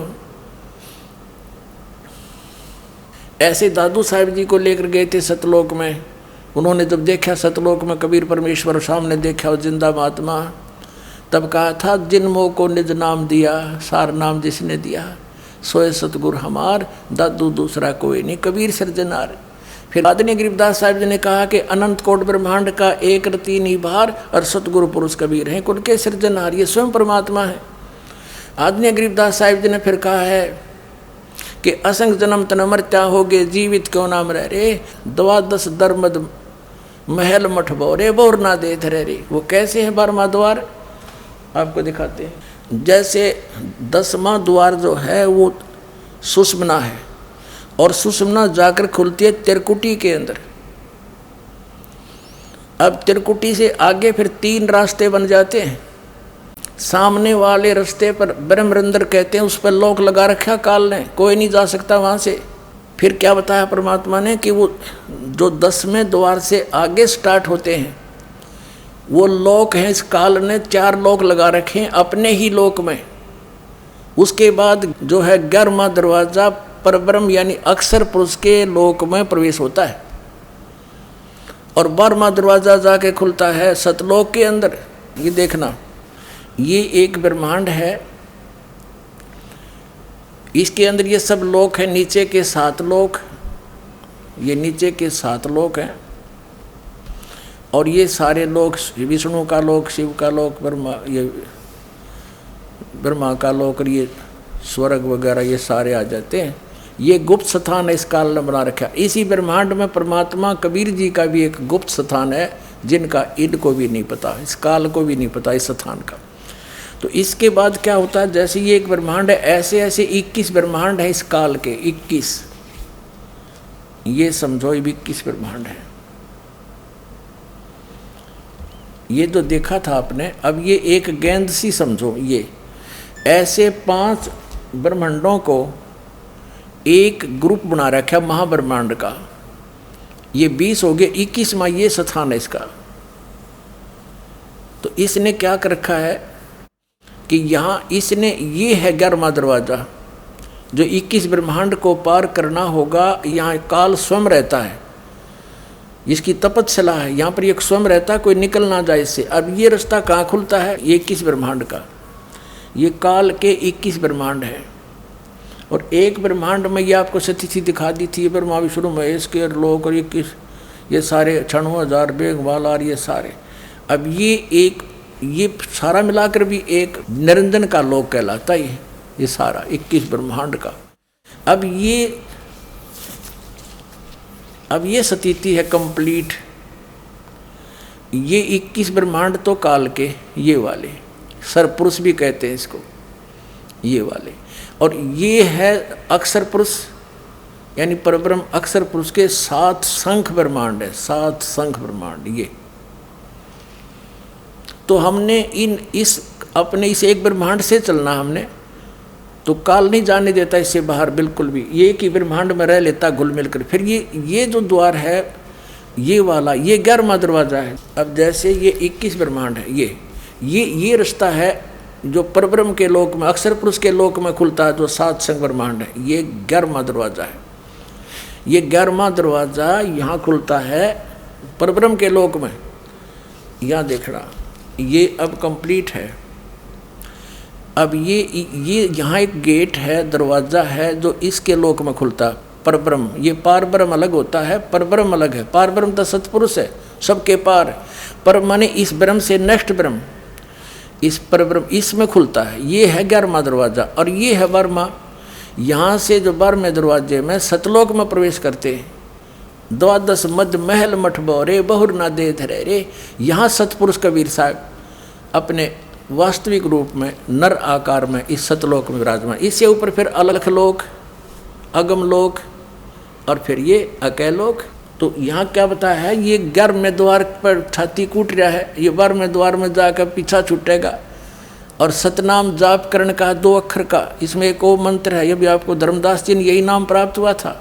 ऐसे दादू साहब जी को लेकर गए थे सतलोक में। उन्होंने जब देखा सतलोक में कबीर परमेश्वर सामने देखा वो जिंदा महात्मा, तब कहा था जिन मोह को निज नाम दिया, सार नाम जिसने दिया, सोए सतगुर हमार, दादू दूसरा कोई नहीं, कबीर सिरजनार। फिर आदरणीय गरीबदास साहब जी ने कहा कि अनंत कोट ब्रह्मांड का एक रति निभार और सतगुरु पुरुष कबीर हैं, उनके सिरजनहार ये स्वयं परमात्मा है। आदरणीय गरीबदास साहब जी ने फिर कहा है कि असंग जन्म तन मरत्या होगे, जीवित क्यों नाम रह रे, 12 दरमद महल मठ बोरे बोर ना दे धरे रे। वो कैसे है 12वां द्वार, आपको दिखाते हैं। जैसे 10वां द्वार जो है वो सुषमना है, और सुषमना जाकर खुलती है त्रिकुटी के अंदर। अब त्रिकुटी से आगे फिर 3 रास्ते बन जाते हैं। सामने वाले रास्ते पर ब्रह्मरंध्र कहते हैं, उस पर लोक लगा रखा काल ने, कोई नहीं जा सकता वहाँ से। फिर क्या बताया परमात्मा ने कि वो जो 10वें द्वार से आगे स्टार्ट होते हैं वो लोक हैं, इस काल ने 4 लोक लगा रखे हैं अपने ही लोक में। उसके बाद जो है 11वां दरवाजा परब्रह्म यानी अक्षर पुरुष के लोक में प्रवेश होता है, और 12वां दरवाजा जाके खुलता है सतलोक के अंदर। ये देखना, ये एक ब्रह्मांड है, इसके अंदर ये सब लोक है, नीचे के 7 लोक, ये नीचे के 7 लोक हैं, और ये सारे लोक विष्णु का लोक, शिव का लोक, ब्रह्मा का लोक, और ये स्वर्ग वगैरह ये सारे आ जाते हैं। ये गुप्त स्थान है इस काल ने बना रखा। इसी ब्रह्मांड में परमात्मा कबीर जी का भी एक गुप्त स्थान है, जिनका इनको भी नहीं पता, इस काल को भी नहीं पता इस स्थान का। तो इसके बाद क्या होता है, जैसे ये एक ब्रह्मांड है, ऐसे ऐसे 21 ब्रह्मांड है इस काल के, 21, ये समझो ये 21 ब्रह्मांड है। ये जो देखा था आपने, अब ये एक गेंद सी समझो, ये ऐसे 5 ब्रह्मांडों को एक ग्रुप बना रखा महाब्रह्मांड का। ये 20 हो गए, 21वां ये स्थान है इसका। तो इसने क्या कर रखा है कि यहाँ इसने, ये है 11वां दरवाजा जो 21 ब्रह्मांड को पार करना होगा। यहाँ काल स्वयं रहता है, इसकी तपस्या है, यहाँ पर एक स्वयं रहता है, कोई निकल ना जाए इससे। अब ये रास्ता कहाँ खुलता है, ये 21 ब्रह्मांड का, ये काल के 21 ब्रह्मांड है। और एक ब्रह्मांड में ये आपको स्थिति दिखा दी थी, ब्रह्मा विष्णु महेश के लोक, और ये सारे 96,000 बेग वाला, और ये सारे। अब ये सारा मिलाकर भी एक निरंजन का लोक कहलाता है, ये सारा 21 ब्रह्मांड का। अब ये स्थिति है कंप्लीट। ये 21 ब्रह्मांड तो काल के, ये वाले सरपुरुष भी कहते हैं इसको, ये वाले। और ये है अक्षर पुरुष यानी परब्रह्म अक्षर पुरुष के 7 संख ब्रह्मांड है, 7 संख ब्रह्मांड। ये तो हमने अपने इस एक ब्रह्मांड से चलना, हमने तो काल नहीं जाने देता इससे बाहर बिल्कुल भी, ये एक ही ब्रह्मांड में रह लेता घुल मिलकर। फिर ये जो द्वार है ये वाला, ये 11वां दरवाजा है। अब जैसे ये 21 ब्रह्मांड है, ये रास्ता है जो परब्रह्म के लोक में, अक्षर पुरुष के लोक में खुलता है, जो 7 संग ब्रह्मांड है। ये 11वां दरवाजा है। ये 11वां दरवाजा यहाँ खुलता है परब्रह्म के लोक में। यहाँ देखना, ये अब कंप्लीट है। अब ये यहाँ एक गेट है, दरवाजा है जो इसके लोक में खुलता है, परब्रह्म। ये पार ब्रह्म अलग होता है, परब्रह्म अलग है। पार ब्रह्म तो सतपुरुष है, सबके पार। पर माने इस ब्रह्म से नेक्स्ट ब्रह्म, इस परब्रह्म इसमें खुलता है। ये है 11वां दरवाजा, और ये है 12वां। यहाँ से जो 12वें दरवाजे में सतलोक में प्रवेश करते हैं, 12 मद महल मठ बोरे बहुर ना दे धरे रे। यहाँ सतपुरुष कबीर साहब अपने वास्तविक रूप में नर आकार में इस सतलोक में विराजमान। इससे ऊपर फिर अलख लोक, अगम लोक, और फिर ये अकैलोक। तो यहाँ क्या बताया है, ये 11वें द्वार पर छाती कूट रहा है, ये 12वें द्वार में जाकर पीछा छूटेगा। और सतनाम जाप करण का 2 अक्षर का इसमें एक और मंत्र है, ये भी आपको धर्मदास जी ने यही नाम प्राप्त हुआ था।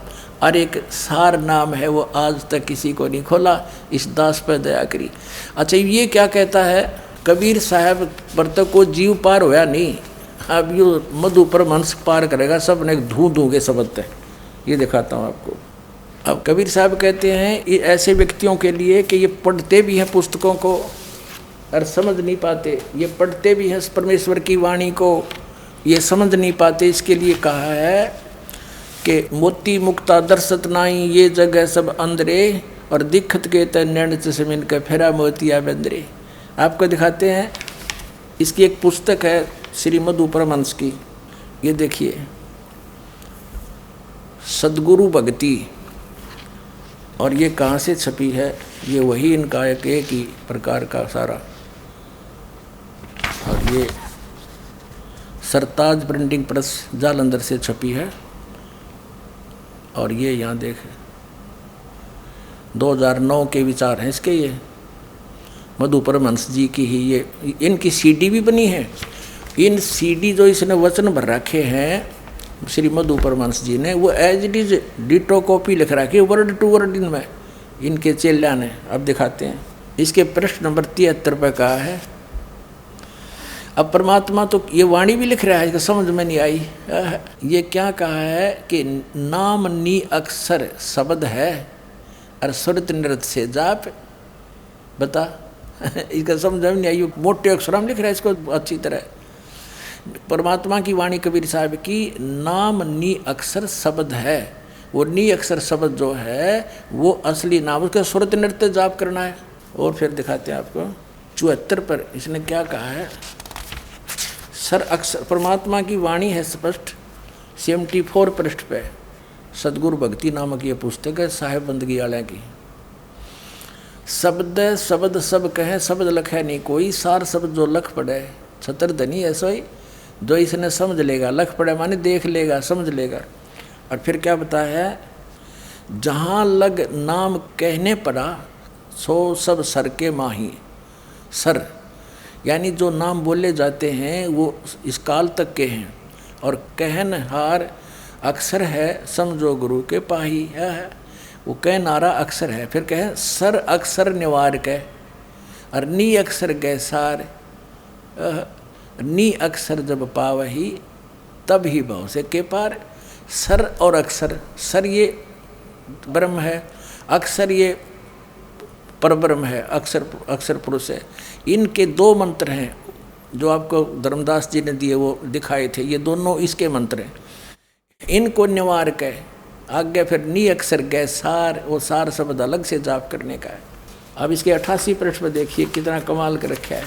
और एक सार नाम है वो आज तक किसी को नहीं खोला, इस दास पर दया करी। अच्छा ये क्या कहता है, कबीर साहब पर तो को जीव पार होया नहीं, अब यो मधु परमहंस पार करेगा, सब ने धू धू के शब्द है। ये दिखाता हूँ आपको। अब कबीर साहब कहते हैं ये ऐसे व्यक्तियों के लिए कि ये पढ़ते भी हैं पुस्तकों को और समझ नहीं पाते, ये पढ़ते भी हैं परमेश्वर की वाणी को, ये समझ नहीं पाते। इसके लिए कहा है कि मोती मुक्ता दर्शत नाई ये जगह सब अंदरे और दिखत के तैन चमिन के फेरा मोतिया बंदरे। आपको दिखाते हैं, इसकी एक पुस्तक है श्री मधु परमहंस की, ये देखिए सद्गुरु भक्ति, और ये कहाँ से छपी है, ये वही इनका एक ही प्रकार का सारा, और ये सरताज प्रिंटिंग प्रेस जालंधर से छपी है। और ये यहाँ देखें 2009 के विचार हैं इसके, ये मधु परमहंस जी की ही ये, इनकी सीडी भी बनी है। इन सीडी जो इसने वचन भर रखे हैं श्री मधु परमहंस जी ने, वो as it is ditto copy लिख रखी है वर्ड टू वर्ड इनमें, इनके चेल्या ने। अब दिखाते हैं, इसके पृष्ठ नंबर 73 पे कहा है। अब परमात्मा तो ये वाणी भी लिख रहा है, इसका समझ में नहीं आई। ये क्या कहा है कि नाम नी अक्षर शब्द है और सुरत नृत से जाप, बता इसका समझ में नहीं आई। मोटे अक्षर में लिख रहा है इसको अच्छी तरह। परमात्मा की वाणी कबीर साहब की, नाम नी अक्षर शब्द है, वो नी अक्षर शब्द जो है वो असली नाम, उसका सुरत नृत्य जाप करना है। और फिर दिखाते हैं आपको 74 पर इसने क्या कहा है। सर अक्षर परमात्मा की वाणी है स्पष्ट, 74 पृष्ठ पे सदगुरु भक्ति नामक ये पुस्तक है साहेब बंदगी वाले की। शब्द शब्द सब कहें शब्द लखे नहीं कोई, सार शब्द जो लख पड़े छतर धनी ऐसा ही, जो इसने समझ लेगा, लख पड़े माने देख लेगा समझ लेगा। और फिर क्या बताया है, जहाँ लग नाम कहने पड़ा सो सब सर के माही। सर यानी जो नाम बोले जाते हैं वो इस काल तक के हैं, और कहनहार अक्षर है समझो गुरु के पाही है, वो कहनारा अक्षर है। फिर कहे सर अक्षर निवार के, और नी अक्षर गैसार, नी अक्षर जब पावही तब ही भाव से के पार। सर और अक्षर, सर ये ब्रह्म है, अक्षर ये परब्रह्म है, अक्षर पुरुष है। इनके दो मंत्र हैं जो आपको धर्मदास जी ने दिए, वो दिखाए थे, ये दोनों इसके मंत्र हैं। इनको निवार के आगे फिर नी अक्षर गए सार, वो सार शब्द अलग से जाप करने का है। अब इसके 88 पृष्ठ पर देखिए कितना कमाल कर रखा है।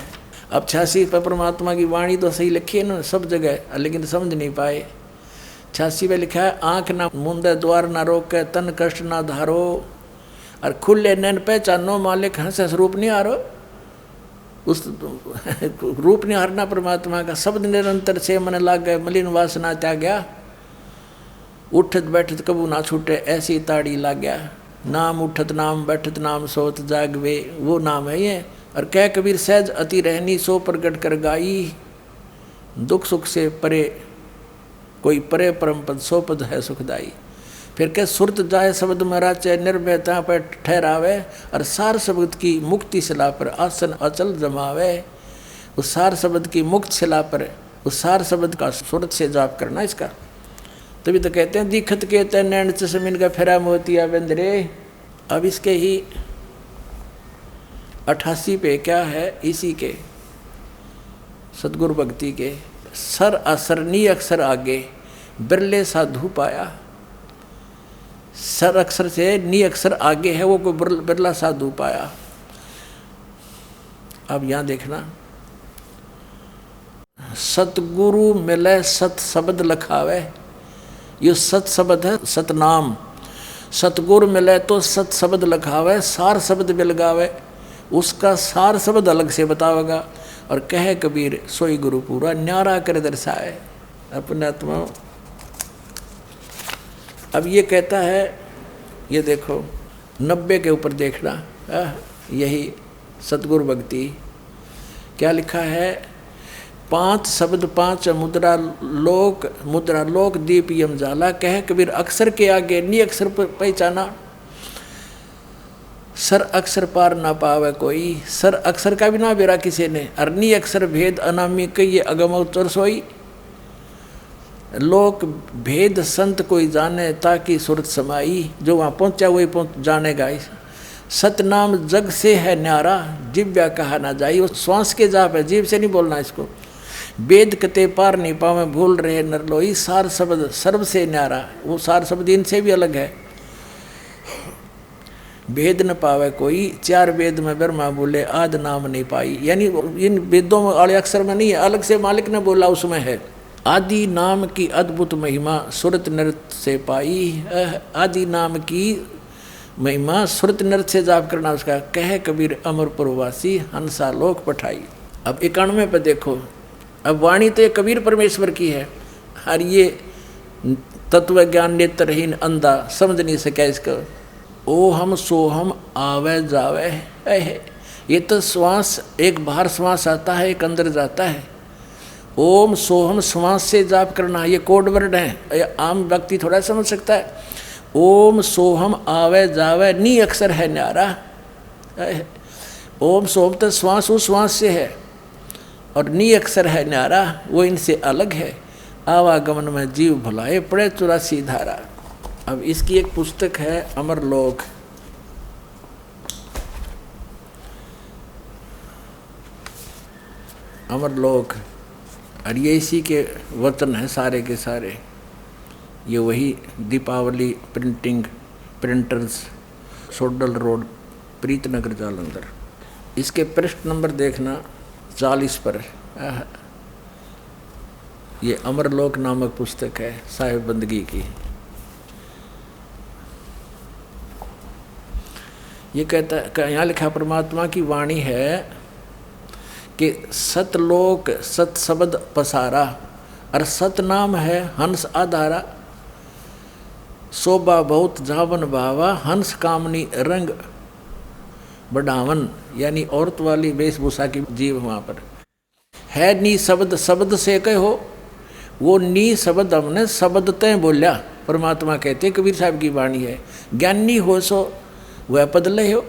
अब 86 पर परमात्मा की वाणी तो सही लिखी है ना सब जगह, लेकिन समझ नहीं पाए। 86 पे लिखा है, आँख ना मूंदे द्वार ना रोके, तन कष्ट ना धारो, और खुले नैन पहचानो मालिक हंस रूप नहीं हारो। उस रूप नहीं हारना परमात्मा का। शब्द निरंतर से मन लाग गए, मलिन वासना त्याग्या, उठत बैठत कबू ना छूटे ऐसी ताड़ी लाग गया। नाम उठत नाम बैठत नाम सोत जागवे, वो नाम है ये। और कह कबीर सहज अति रहनी सो प्रगट कर गाई, दुख सुख से परे कोई परे परम पद सो पद है सुखदाई। फिर कह सुरत जाए शब्द में राचे, निर्भयता पर ठहरावे, और सार शब्द की मुक्ति शिला पर आसन अचल जमावे। उस सार शब्द की मुक्त शिला पर उस सार शब्द का सुरत से जाप करना इसका। तभी तो कहते हैं दिखत के तय नैन चमिन का फेरा मोतिया बंदरे। अब इसके ही 88 पे क्या है, इसी के सदगुरु भक्ति के, सर असरनी अक्षर आगे बिरले साधु पाया। सर अक्षर से नी अक्षर आगे है, वो कोई बिरला साधु पाया। अब यहां देखना, सतगुरु मिले सत शब्द लखावे, ये सत शब्द है सतनाम। सतगुरु मिले तो सत शब्द लखावे, सार शब्द मिल गावे, उसका सार शब्द अलग से बतावेगा। और कहे कबीर सोई गुरु पूरा न्यारा कर दर्शाए अपने आत्मा। अब ये कहता है, ये देखो 90 के ऊपर देखना, यही सतगुरु भक्ति क्या लिखा है पांच शब्द पांच मुद्रा लोक दीप यम जाला, कह कबीर अक्षर के आगे नी अक्षर पर पहचाना। सर अक्षर पार ना पावे कोई, सर अक्षर का भी ना बेरा किसी ने, अरनी अक्षर भेद अनामी कई ये अगम उत्तर सोई। लोक भेद संत कोई जाने, ताकि सुरत समाई, जो वहाँ पहुँचा वही जानेगा। सतनाम जग से है न्यारा, जिव्या कहा ना जाई, वो श्वास के जाप है, जीव से नहीं बोलना इसको। वेद कते पार नहीं पावे, भूल रहे नरलोई, सार शब्द सर्व से न्यारा, वो सार शब्द इनसे भी अलग है। भेद न पावे कोई, चार वेद में ब्रह्मा बोले, आद नाम नहीं पाई, यानी इन वेदों वाले अक्षर में नहीं है, अलग से मालिक ने बोला उसमें है। आदि नाम की अद्भुत महिमा सुरत नृत्य से पाई, आदि नाम की महिमा सुरत नृत्य से जाप करना उसका, कह कबीर अमरपुरवासी हंसा लोक पठाई। अब 91 पे देखो, अब वाणी तो कबीर परमेश्वर की है, और ये तत्व ज्ञान नेत्रहीन अंधा समझ नहीं सका इसको। ओ हम सो हम आवे जावे, ये तो श्वास एक बाहर श्वास आता है, एक अंदर जाता है। ओम सोहम श्वास से जाप करना, ये कोड वर्ड है, आम व्यक्ति थोड़ा समझ सकता है। ओम सोहम आवे जावे, नी अक्षर है न्यारा। ओम सोहम तो श्वास उस श्वास से है, और नी अक्षर है न्यारा, वो इनसे अलग है। आवागमन में जीव भुलाए, पड़े 84 धारा। अब इसकी एक पुस्तक है अमरलोक, अमरलोक, और ये इसी के वतन है सारे के सारे। ये वही दीपावली प्रिंटर्स, सोडल रोड, प्रीतनगर जालंधर। इसके पृष्ठ नंबर देखना 40 पर। ये अमरलोक नामक पुस्तक है साहिब बंदगी की। ये कहता है, यहाँ लिखा परमात्मा की वाणी है कि सतलोक सत शब्द पसारा, और सत नाम है हंस आधारा। शोभा बहुत झावन भावा, हंस कामनी रंग बढ़ावन, यानी औरत वाली वेशभूषा की जीव वहाँ पर है। नी शब्द शब्द से कहो, वो नी शब्द हमने शब्द तय बोलिया, परमात्मा कहते कबीर साहब की वाणी है। ज्ञानी हो सो वह पदले हो,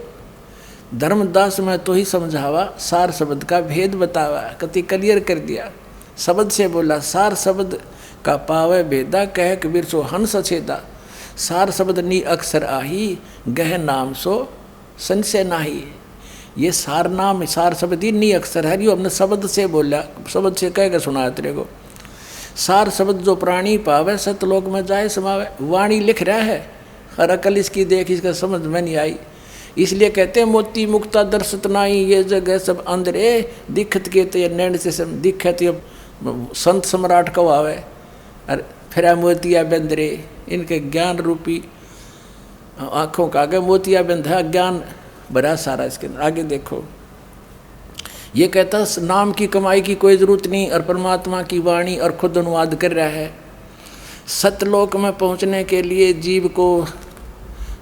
धर्मदास में तो ही समझावा, सार शब्द का भेद बतावा, कति क्लियर कर दिया। शब्द से बोला, सार शब्द का पावे भेदा, कह कबीर सो हंस छेदा। सार शब्द नी अक्षर आही, गह नाम सो संशय नाही। ये सार नाम सार शब्द ही नी अक्षर है, यो हमने शब्द से बोला, शब्द से कह के सुनाया तेरे को। सार शब्द जो प्राणी पावे, सतलोक में जाए समावे। वाणी लिख रहा है, हर अकल इसकी देख इसका समझ में नहीं आई, इसलिए कहते हैं मोती मुक्ता दर्शत नाई, ये जगह सब अंदरे दिखत के तो ये नैन से दिखत, ये संत सम्राट कब आवे, अरे फिर मोतिया बंदरे, इनके ज्ञान रूपी आँखों का आगे मोतिया बंधा, ज्ञान भरा सारा इसके अंदर। आगे देखो, ये कहता नाम की कमाई की कोई ज़रूरत नहीं, और परमात्मा की वाणी और खुद अनुवाद कर रहा है। सतलोक में पहुँचने के लिए जीव को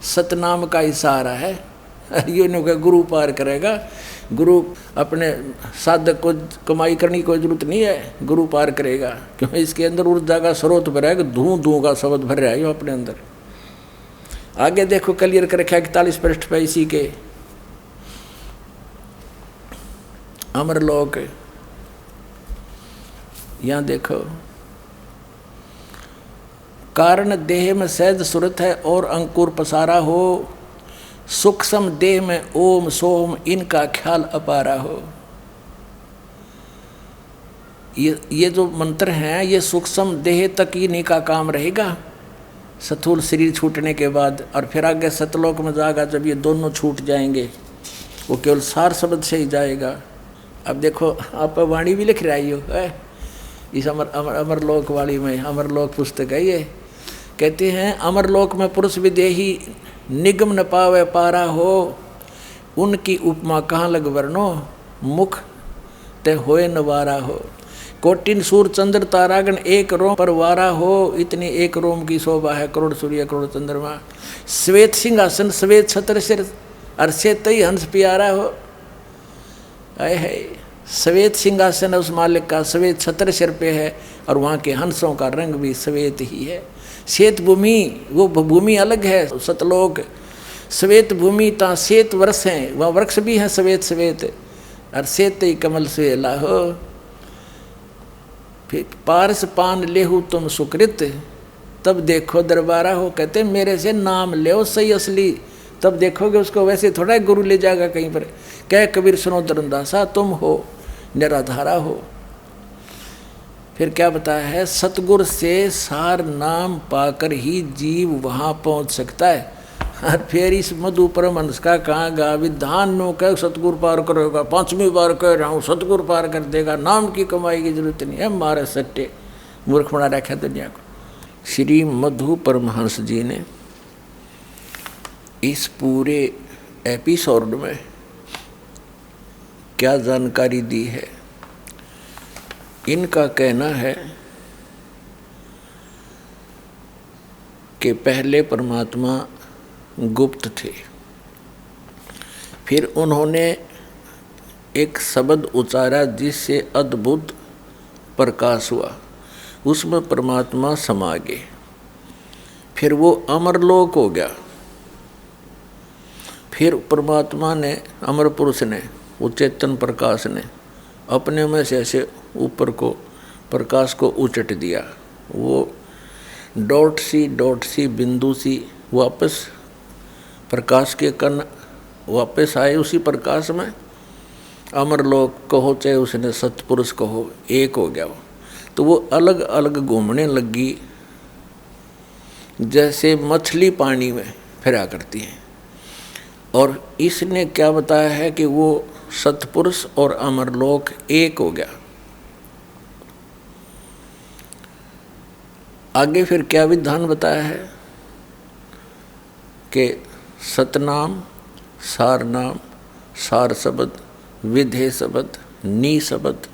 सतनाम का इशारा है। ये नहीं गुरु पार करेगा, गुरु अपने साधक को कमाई करने की कोई जरूरत नहीं है, गुरु पार करेगा, क्योंकि इसके अंदर ऊर्जा का स्रोत भरा है, धूं धूं का शब्द भर रहा है यो अपने अंदर। आगे देखो क्लियर कर रखा 41 पृष्ठ पे इसी के अमरलोक। यहाँ देखो, कारण देह में सहज सुरत है और अंकुर पसारा हो, सूक्ष्म देह में ओम सोम इनका ख्याल अपारा हो। ये जो मंत्र हैं ये सूक्ष्म देह तक ही इन्हीं का काम रहेगा, स्थूल शरीर छूटने के बाद, और फिर आगे सतलोक में जाएगा जब ये दोनों छूट जाएंगे, वो केवल सार शब्द से ही जाएगा। अब देखो आप वाणी भी लिख रही हो है इस अमरलोक वाली में, अमरलोक पुस्तक है ये। कहते हैं अमरलोक में पुरुष विदेही निगम न पावे पारा हो, उनकी उपमा कहाँ लग वर्णो, मुख ते होए नवारा हो। कोटिन सूर चंद्र तारागण एक रोम पर वारा हो, इतनी एक रोम की शोभा है करोड़ सूर्य करोड़ चंद्रमा। श्वेत सिंहासन श्वेत छत्र सिर, अरसे तई हंस प्यारा हो। है श्वेत सिंहासन है उस मालिक का, श्वेत छत्र सिर पे है और वहाँ के हंसों का रंग भी श्वेत ही है। श्वेत भूमि, वो भूमि अलग है सतलोक। श्वेत भूमि ता श्वेत वृक्ष हैं, वहाँ वृक्ष भी हैं श्वेत श्वेत, और श्वेत ही कमल से लाहो। फिर पारस पान लेहु तुम सुकृत, तब देखो दरबारा हो। कहते मेरे से नाम ले सही असली, तब देखोगे उसको। वैसे थोड़ा गुरु ले जाएगा कहीं पर। कह कबीर सुनो धर्मदासा तुम हो निराधारा हो। फिर क्या बताया है, सतगुर से सार नाम पाकर ही जीव वहाँ पहुँच सकता है। और फिर इस मधु परमहंस का कहाँ गा विधान नो कह सतगुर पार करेगा। 5वीं बार कह रहा हूँ सतगुर पार कर देगा, नाम की कमाई की जरूरत नहीं है। मारे सट्टे मूर्ख बना रखा दुनिया को। श्री मधु परमहंस जी ने इस पूरे एपिसोड में क्या जानकारी दी है। इनका कहना है कि पहले परमात्मा गुप्त थे, फिर उन्होंने एक शब्द उच्चारा जिससे अद्भुत प्रकाश हुआ, उसमें परमात्मा समा गए। फिर वो अमरलोक हो गया। फिर परमात्मा ने, अमर पुरुष ने, वो चेतन प्रकाश ने अपने में से ऐसे ऊपर को प्रकाश को उचट दिया। वो डॉट सी बिंदु सी वापस प्रकाश के कण वापस आए उसी प्रकाश में। अमरलोक कहो चाहे उसने सतपुरुष कहो, एक हो गया वो। तो वो अलग अलग घूमने लगी जैसे मछली पानी में फिरा करती है। और इसने क्या बताया है कि वो सतपुरुष और अमरलोक एक हो गया। आगे फिर क्या विधान बताया है कि सतनाम, सार नाम, सार शब्द, विधेय शब्द, नी शब्द,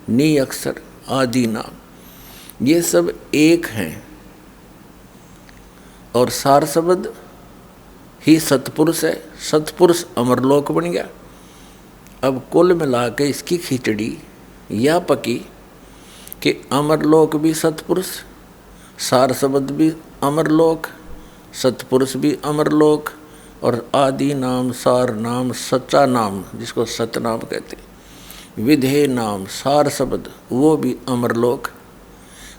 नी अक्षर, आदि नाम, ये सब एक हैं। और सार शब्द ही सतपुरुष है, सतपुरुष अमरलोक बन गया। अब कुल मिला के इसकी खिचड़ी या पकी कि अमरलोक भी सतपुरुष, सार शब्द भी अमरलोक, सतपुरुष भी अमरलोक, और आदि नाम, सार नाम, सच्चा नाम जिसको सतनाम कहते हैं, विधेय नाम, सार शब्द, वो भी अमरलोक।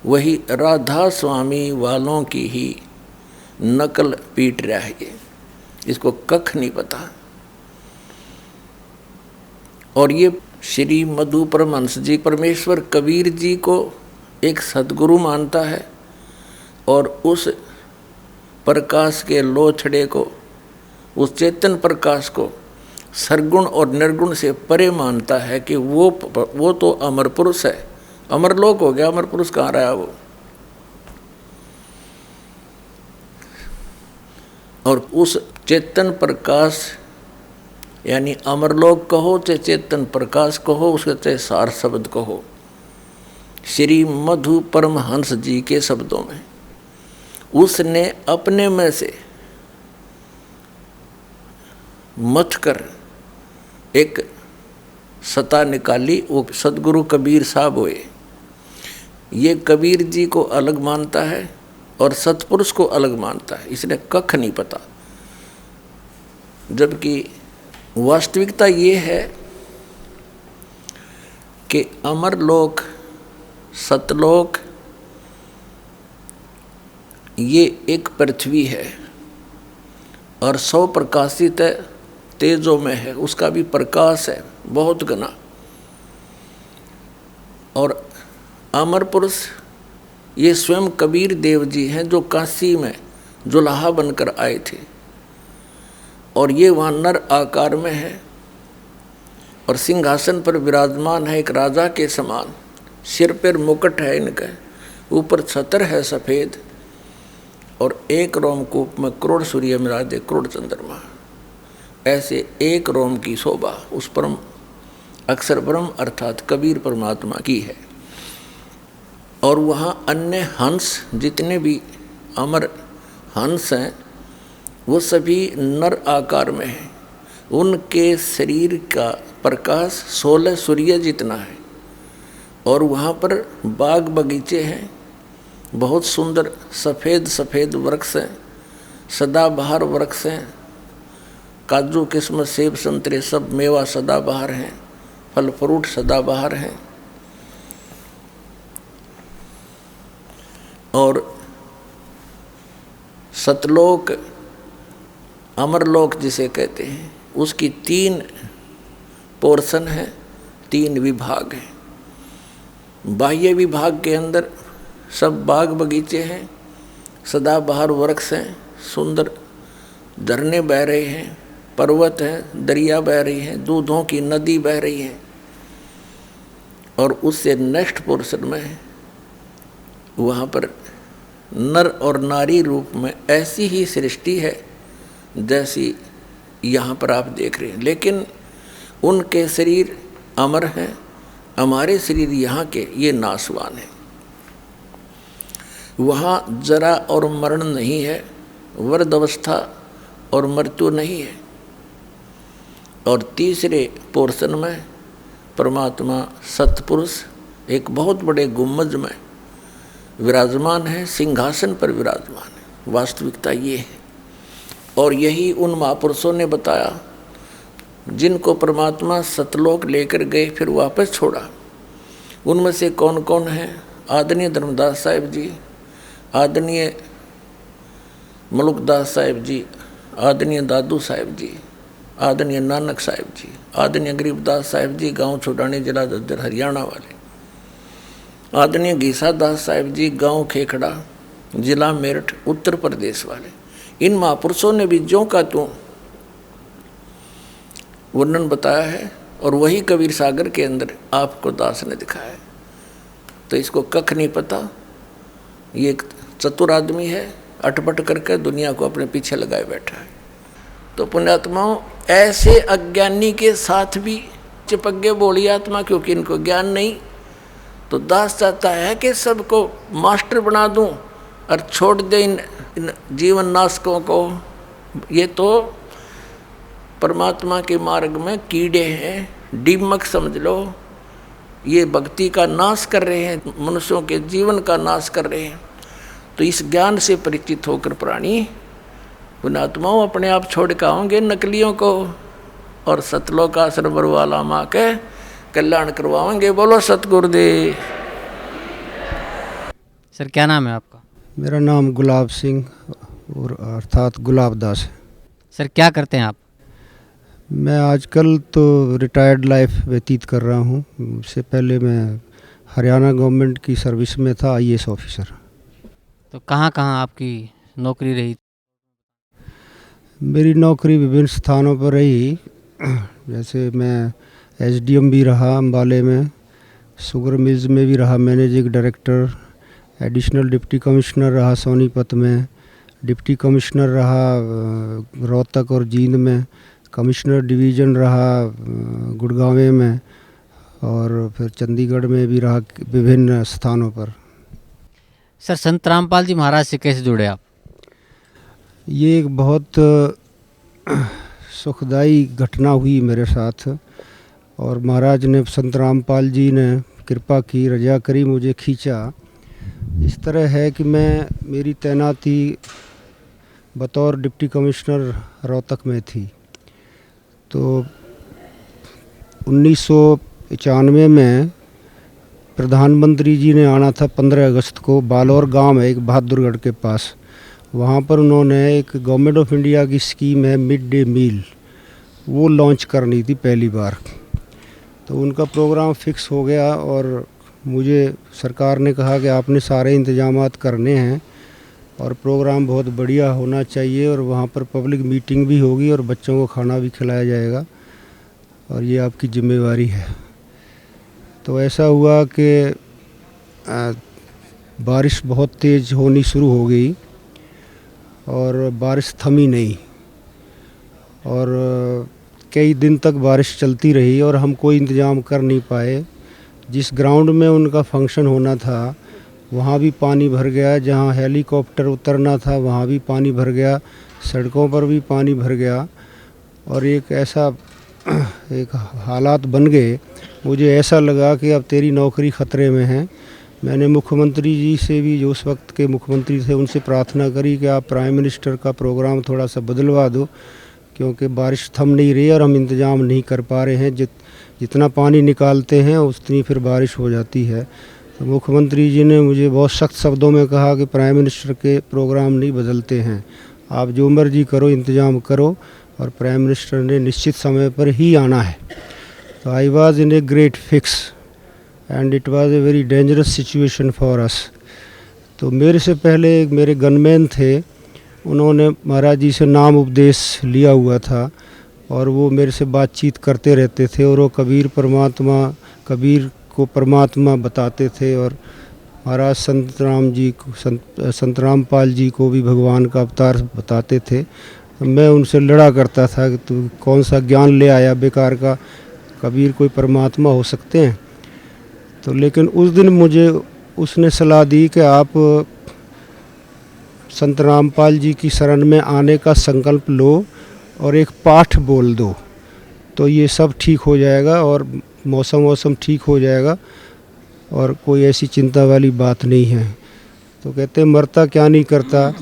वही राधा स्वामी वालों की ही नकल पीट रहा है ये, इसको कख नहीं पता। और ये श्री मधु परमहंस जी परमेश्वर कबीर जी को एक सद्गुरु मानता है और उस प्रकाश के लोछड़े को, उस चेतन प्रकाश को सरगुण और निर्गुण से परे मानता है कि वो तो अमर पुरुष है। अमरलोक हो गया, अमर पुरुष कहाँ रहा वो। और उस चेतन प्रकाश यानी अमरलोक कहो चाहे चेतन प्रकाश कहो, उसके चाहे सार शब्द कहो, श्री मधु परमहंस जी के शब्दों में उसने अपने में से मथ कर एक सत्ता निकाली। वो सदगुरु कबीर साहब हुए। ये कबीर जी को अलग मानता है और सतपुरुष को अलग मानता है, इसने कख नहीं पता। जबकि वास्तविकता ये है कि अमरलोक, सतलोक ये एक पृथ्वी है और 100 प्रकाशित है, तेजों में है, उसका भी प्रकाश है बहुत घना। और अमर पुरुष ये स्वयं कबीर देव जी हैं जो काशी में जुलाहा बनकर आए थे और ये वहाँ नर आकार में है और सिंहासन पर विराजमान है एक राजा के समान। सिर पर मुकुट है इनका, ऊपर छत्र है सफ़ेद और एक रोमकूप में करोड़ सूर्य मिराजे, करोड़ चंद्रमा। ऐसे एक रोम की शोभा उस परम अक्षर ब्रह्म अर्थात कबीर परमात्मा की है। और वहाँ अन्य हंस जितने भी अमर हंस हैं वो सभी नर आकार में हैं। उनके शरीर का प्रकाश 16 सूर्य जितना है। और वहाँ पर बाग बगीचे हैं, बहुत सुंदर सफ़ेद सफ़ेद वृक्ष हैं, सदाबहार वृक्ष हैं, काजू किस्मत सेब संतरे सब मेवा सदाबहार हैं, फल फ्रूट सदाबहार हैं। और सतलोक अमरलोक जिसे कहते हैं, उसकी 3 पोर्शन है, 3 विभाग हैं। बाह्य विभाग के अंदर सब बाग बगीचे हैं, सदाबहार वृक्ष हैं, सुंदर झरने बह रहे हैं, पर्वत हैं, दरिया बह रही हैं, दूधों की नदी बह रही है। और उससे नेक्स्ट पोर्शन में वहाँ पर नर और नारी रूप में ऐसी ही सृष्टि है जैसी यहाँ पर आप देख रहे हैं, लेकिन उनके शरीर अमर हैं, हमारे शरीर यहाँ के ये नाशवान हैं। वहाँ जरा और मरण नहीं है, वृद्धावस्था और मृत्यु नहीं है। और तीसरे पोर्शन में परमात्मा सतपुरुष एक बहुत बड़े गुम्बज में विराजमान है, सिंहासन पर विराजमान है। वास्तविकता ये है। और यही उन महापुरुषों ने बताया जिनको परमात्मा सतलोक लेकर गए फिर वापस छोड़ा। उनमें से कौन कौन है? आदरणीय धर्मदास साहिब जी, आदरणीय मलुकदास साहिब जी, आदरणीय दादू साहिब जी, आदरणीय नानक साहिब जी, आदरणीय गरीबदास साहिब जी, गांव छोटानी जिला दद्दर हरियाणा वाले, आदरणीय गीसा दास साहिब जी, गांव खेखड़ा जिला मेरठ उत्तर प्रदेश वाले। इन महापुरुषों ने भी ज्यों का त्यों वर्णन बताया है और वही कबीर सागर के अंदर आपको दास ने दिखाया है। तो इसको कख नहीं पता, ये एक चतुर आदमी है, अटपट करके दुनिया को अपने पीछे लगाए बैठा है। तो पुण्यात्माओं, ऐसे अज्ञानी के साथ भी चिपक गए बोली आत्मा, क्योंकि इनको ज्ञान नहीं। तो दास चाहता है कि सबको मास्टर बना दूं और छोड़ दे इन जीवन नाशकों को। ये तो परमात्मा के मार्ग में कीड़े हैं, दीमक समझ लो। ये भक्ति का नाश कर रहे हैं, मनुष्यों के जीवन का नाश कर रहे हैं। तो इस ज्ञान से परिचित होकर प्राणी पुण्यात्माओं अपने आप छोड़ के आओगे नकलियों को और सतलोक आश्रम वाला माँ के कल्याण करवाएंगे। बोलो सतगुरुदेव। सर क्या नाम है आपका? मेरा नाम गुलाब सिंह और अर्थात गुलाब दास है। सर क्या करते हैं आप? मैं आजकल तो रिटायर्ड लाइफ व्यतीत कर रहा हूँ। उससे पहले मैं हरियाणा गवर्नमेंट की सर्विस में था, IAS ऑफिसर। तो कहाँ कहाँ आपकी नौकरी रही? मेरी नौकरी विभिन्न स्थानों पर रही। जैसे मैं SDM भी रहा अम्बाले में, शुगर मिल्स में भी रहा managing director, additional deputy commissioner रहा सोनीपत में, डिप्टी कमिश्नर रहा रोहतक और जींद में, कमिश्नर डिवीज़न रहा गुड़गांव में, और फिर चंडीगढ़ में भी रहा विभिन्न स्थानों पर। सर संत रामपाल जी महाराज से कैसे जुड़े आप? ये एक बहुत सुखदाई घटना हुई मेरे साथ, और महाराज ने, संत रामपाल जी ने कृपा की, रजा करी, मुझे खींचा। इस तरह है कि मेरी तैनाती बतौर डिप्टी कमिश्नर रोहतक में थी। तो 1991 में प्रधानमंत्री जी ने आना था 15 अगस्त को। बालोर गांव है एक बहादुरगढ़ के पास, वहाँ पर उन्होंने एक गवर्नमेंट ऑफ इंडिया की स्कीम है मिड डे मील, वो लॉन्च करनी थी पहली बार। तो उनका प्रोग्राम फिक्स हो गया और मुझे सरकार ने कहा कि आपने सारे इंतजामात करने हैं और प्रोग्राम बहुत बढ़िया होना चाहिए, और वहाँ पर पब्लिक मीटिंग भी होगी और बच्चों को खाना भी खिलाया जाएगा, और ये आपकी जिम्मेवारी है। तो ऐसा हुआ कि बारिश बहुत तेज़ होनी शुरू हो गई और बारिश थमी नहीं, और कई दिन तक बारिश चलती रही और हम कोई इंतज़ाम कर नहीं पाए। जिस ग्राउंड में उनका फंक्शन होना था वहाँ भी पानी भर गया, जहाँ हेलीकॉप्टर उतरना था वहाँ भी पानी भर गया, सड़कों पर भी पानी भर गया। और एक ऐसा एक हालात बन गए, मुझे ऐसा लगा कि अब तेरी नौकरी ख़तरे में है। मैंने मुख्यमंत्री जी से भी, जो उस वक्त के मुख्यमंत्री थे, उनसे प्रार्थना करी कि आप प्राइम मिनिस्टर का प्रोग्राम थोड़ा सा बदलवा दो, क्योंकि बारिश थम नहीं रही है और हम इंतज़ाम नहीं कर पा रहे हैं। जितना पानी निकालते हैं उतनी फिर बारिश हो जाती है। तो मुख्यमंत्री जी ने मुझे बहुत सख्त शब्दों में कहा कि प्राइम मिनिस्टर के प्रोग्राम नहीं बदलते हैं, आप जो मर्जी करो, इंतज़ाम करो, और प्राइम मिनिस्टर ने निश्चित समय पर ही आना है। तो I was in a great fix and it was a very dangerous situation for us. तो मेरे से पहले मेरे गनमैन थे, उन्होंने महाराज जी से नाम उपदेश लिया हुआ था और वो मेरे से बातचीत करते रहते थे, और वो कबीर को परमात्मा बताते थे, और महाराज संत रामपाल जी को भी भगवान का अवतार बताते थे। तो मैं उनसे लड़ा करता था कि तू कौन सा ज्ञान ले आया बेकार का, कबीर कोई परमात्मा हो सकते हैं। तो लेकिन उस दिन मुझे उसने सलाह दी कि आप संत रामपाल जी की शरण में आने का संकल्प लो और एक पाठ बोल दो, तो ये सब ठीक हो जाएगा और मौसम ठीक हो जाएगा और कोई ऐसी चिंता वाली बात नहीं है। तो कहते मरता क्या नहीं करता।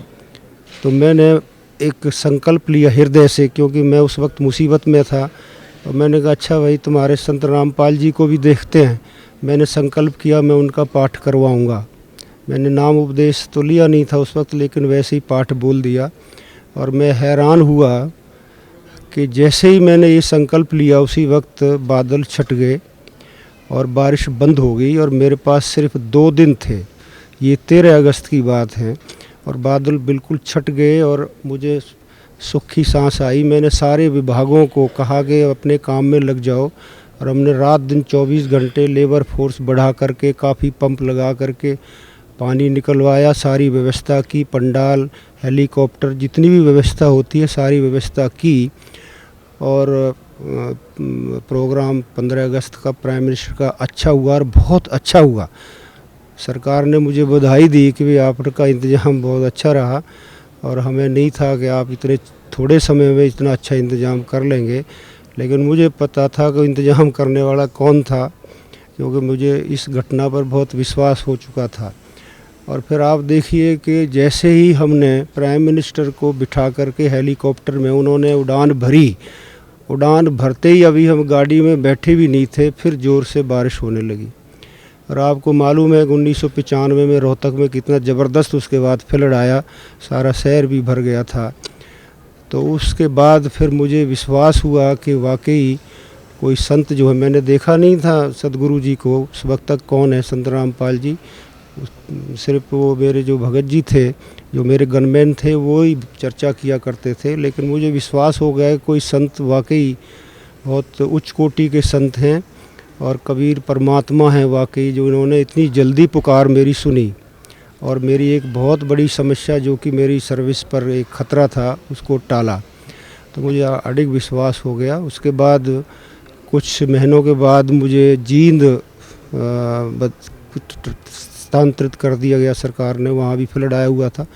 तो मैंने एक संकल्प लिया हृदय से, क्योंकि मैं उस वक्त मुसीबत में था, और मैंने कहा अच्छा भाई तुम्हारे संत रामपाल जी को भी देखते हैं। मैंने संकल्प किया मैं उनका पाठ करवाऊंगा। मैंने नाम उपदेश तो लिया नहीं था उस वक्त, लेकिन वैसे ही पाठ बोल दिया। और मैं हैरान हुआ कि जैसे ही मैंने ये संकल्प लिया उसी वक्त बादल छट गए और बारिश बंद हो गई, और मेरे पास सिर्फ 2 दिन थे, ये 13 अगस्त की बात है, और बादल बिल्कुल छट गए और मुझे सुख की सांस आई। मैंने सारे विभागों को कहा कि अपने काम में लग जाओ, और हमने रात दिन 24 घंटे लेबर फोर्स बढ़ा करके, काफ़ी पंप लगा करके पानी निकलवाया, सारी व्यवस्था की, पंडाल, हेलीकॉप्टर, जितनी भी व्यवस्था होती है सारी व्यवस्था की। और प्रोग्राम 15 अगस्त का प्राइम मिनिस्टर का अच्छा हुआ और बहुत अच्छा हुआ। सरकार ने मुझे बधाई दी कि भाई आपका इंतज़ाम बहुत अच्छा रहा, और हमें नहीं था कि आप इतने थोड़े समय में इतना अच्छा इंतज़ाम कर लेंगे। लेकिन मुझे पता था कि इंतज़ाम करने वाला कौन था, क्योंकि मुझे इस घटना पर बहुत विश्वास हो चुका था। और फिर आप देखिए कि जैसे ही हमने प्राइम मिनिस्टर को बिठा करके हेलीकॉप्टर में उन्होंने उड़ान भरी, उड़ान भरते ही अभी हम गाड़ी में बैठे भी नहीं थे, फिर ज़ोर से बारिश होने लगी। और आपको मालूम है कि 1995 में रोहतक में कितना ज़बरदस्त उसके बाद फ्लड आया, सारा शहर भी भर गया था। तो उसके बाद फिर मुझे विश्वास हुआ कि वाकई कोई संत जो है, मैंने देखा नहीं था सदगुरु जी को उस वक्त तक कौन है संत रामपाल जी, सिर्फ वो मेरे जो भगत जी थे, जो मेरे गनमैन थे, वो ही चर्चा किया करते थे। लेकिन मुझे विश्वास हो गया कि कोई संत वाकई बहुत उच्च कोटि के संत हैं और कबीर परमात्मा हैं वाकई, जो इन्होंने इतनी जल्दी पुकार मेरी सुनी और मेरी एक बहुत बड़ी समस्या जो कि मेरी सर्विस पर एक ख़तरा था उसको टाला। तो मुझे अडिग विश्वास हो गया। उसके बाद कुछ महीनों के बाद मुझे जींद स्थानांतरित कर दिया गया सरकार ने, वहाँ भी फ्लड आया हुआ था।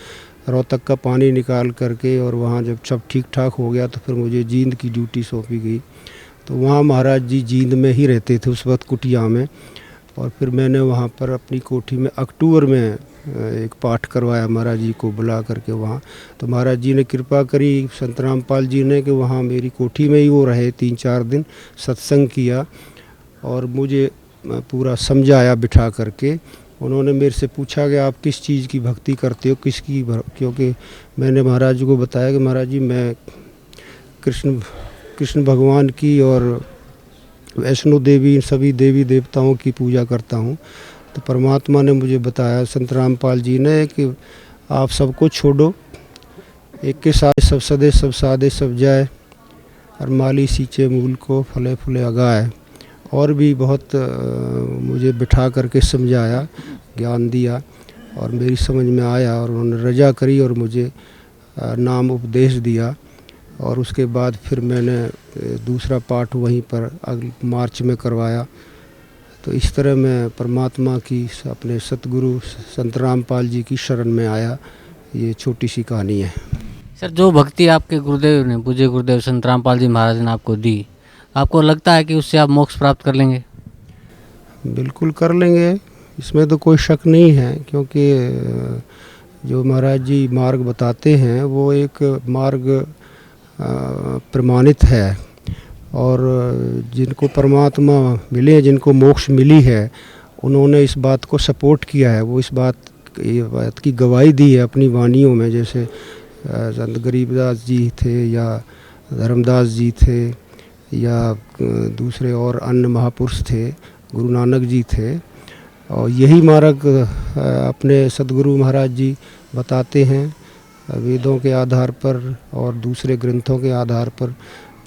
रोहतक का पानी निकाल करके और वहाँ जब सब ठीक ठाक हो गया तो फिर मुझे जींद की ड्यूटी सौंपी गई। तो वहाँ महाराज जी जींद में ही रहते थे उस वक्त, कुटिया में। और फिर मैंने वहाँ पर अपनी कोठी में अक्टूबर में एक पाठ करवाया महाराज जी को बुला करके वहाँ। तो महाराज जी ने कृपा करी, संत रामपाल जी ने, कि वहाँ मेरी कोठी में ही वो रहे 3-4 दिन, सत्संग किया और मुझे पूरा समझाया बिठा करके। उन्होंने मेरे से पूछा कि आप किस चीज़ की भक्ति करते हो, किसकी, क्योंकि मैंने महाराज जी को बताया कि महाराज जी मैं कृष्ण भगवान की और वैष्णो देवी, सभी देवी देवताओं की पूजा करता हूँ। तो परमात्मा ने मुझे बताया, संत रामपाल जी ने, कि आप सबको छोड़ो, एक के साथ सब सदे सब सादे सब जाए, और माली सींचे मूल को, फले फूले अगाए। और भी बहुत मुझे बिठा करके समझाया, ज्ञान दिया और मेरी समझ में आया, और उन्होंने रजा करी और मुझे नाम उपदेश दिया। और उसके बाद फिर मैंने दूसरा पाठ वहीं पर मार्च में करवाया। तो इस तरह मैं परमात्मा की, अपने सतगुरु संत रामपाल जी की शरण में आया। ये छोटी सी कहानी है। सर, जो भक्ति आपके गुरुदेव ने, पूज्य गुरुदेव संत रामपाल जी महाराज ने आपको दी, आपको लगता है कि उससे आप मोक्ष प्राप्त कर लेंगे? बिल्कुल कर लेंगे, इसमें तो कोई शक नहीं है, क्योंकि जो महाराज जी मार्ग बताते हैं वो एक मार्ग प्रमाणित है, और जिनको परमात्मा मिले, जिनको मोक्ष मिली है, उन्होंने इस बात को सपोर्ट किया है, वो इस बात की गवाही दी है अपनी वाणियों में। जैसे संत गरीबदास जी थे, या धर्मदास जी थे, या दूसरे और अन्य महापुरुष थे, गुरु नानक जी थे, और यही मार्ग अपने सदगुरु महाराज जी बताते हैं वेदों के आधार पर और दूसरे ग्रंथों के आधार पर।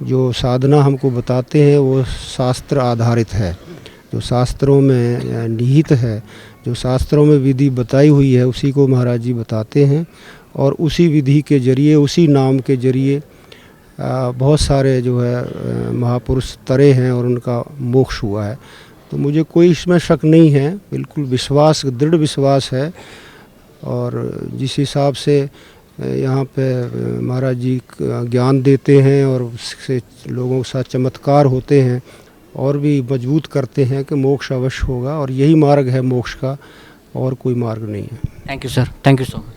जो साधना हमको बताते हैं वो शास्त्र आधारित है, जो शास्त्रों में निहित है, जो शास्त्रों में विधि बताई हुई है, उसी को महाराज जी बताते हैं, और उसी विधि के जरिए, उसी नाम के जरिए बहुत सारे जो है महापुरुष तरे हैं और उनका मोक्ष हुआ है। तो मुझे कोई इसमें शक नहीं है, बिल्कुल विश्वास, दृढ़ विश्वास है। और जिस हिसाब से यहाँ पे महाराज जी ज्ञान देते हैं और उससे लोगों के साथ चमत्कार होते हैं, और भी मजबूत करते हैं कि मोक्ष अवश्य होगा, और यही मार्ग है मोक्ष का, और कोई मार्ग नहीं है। Thank you sir, thank you so much.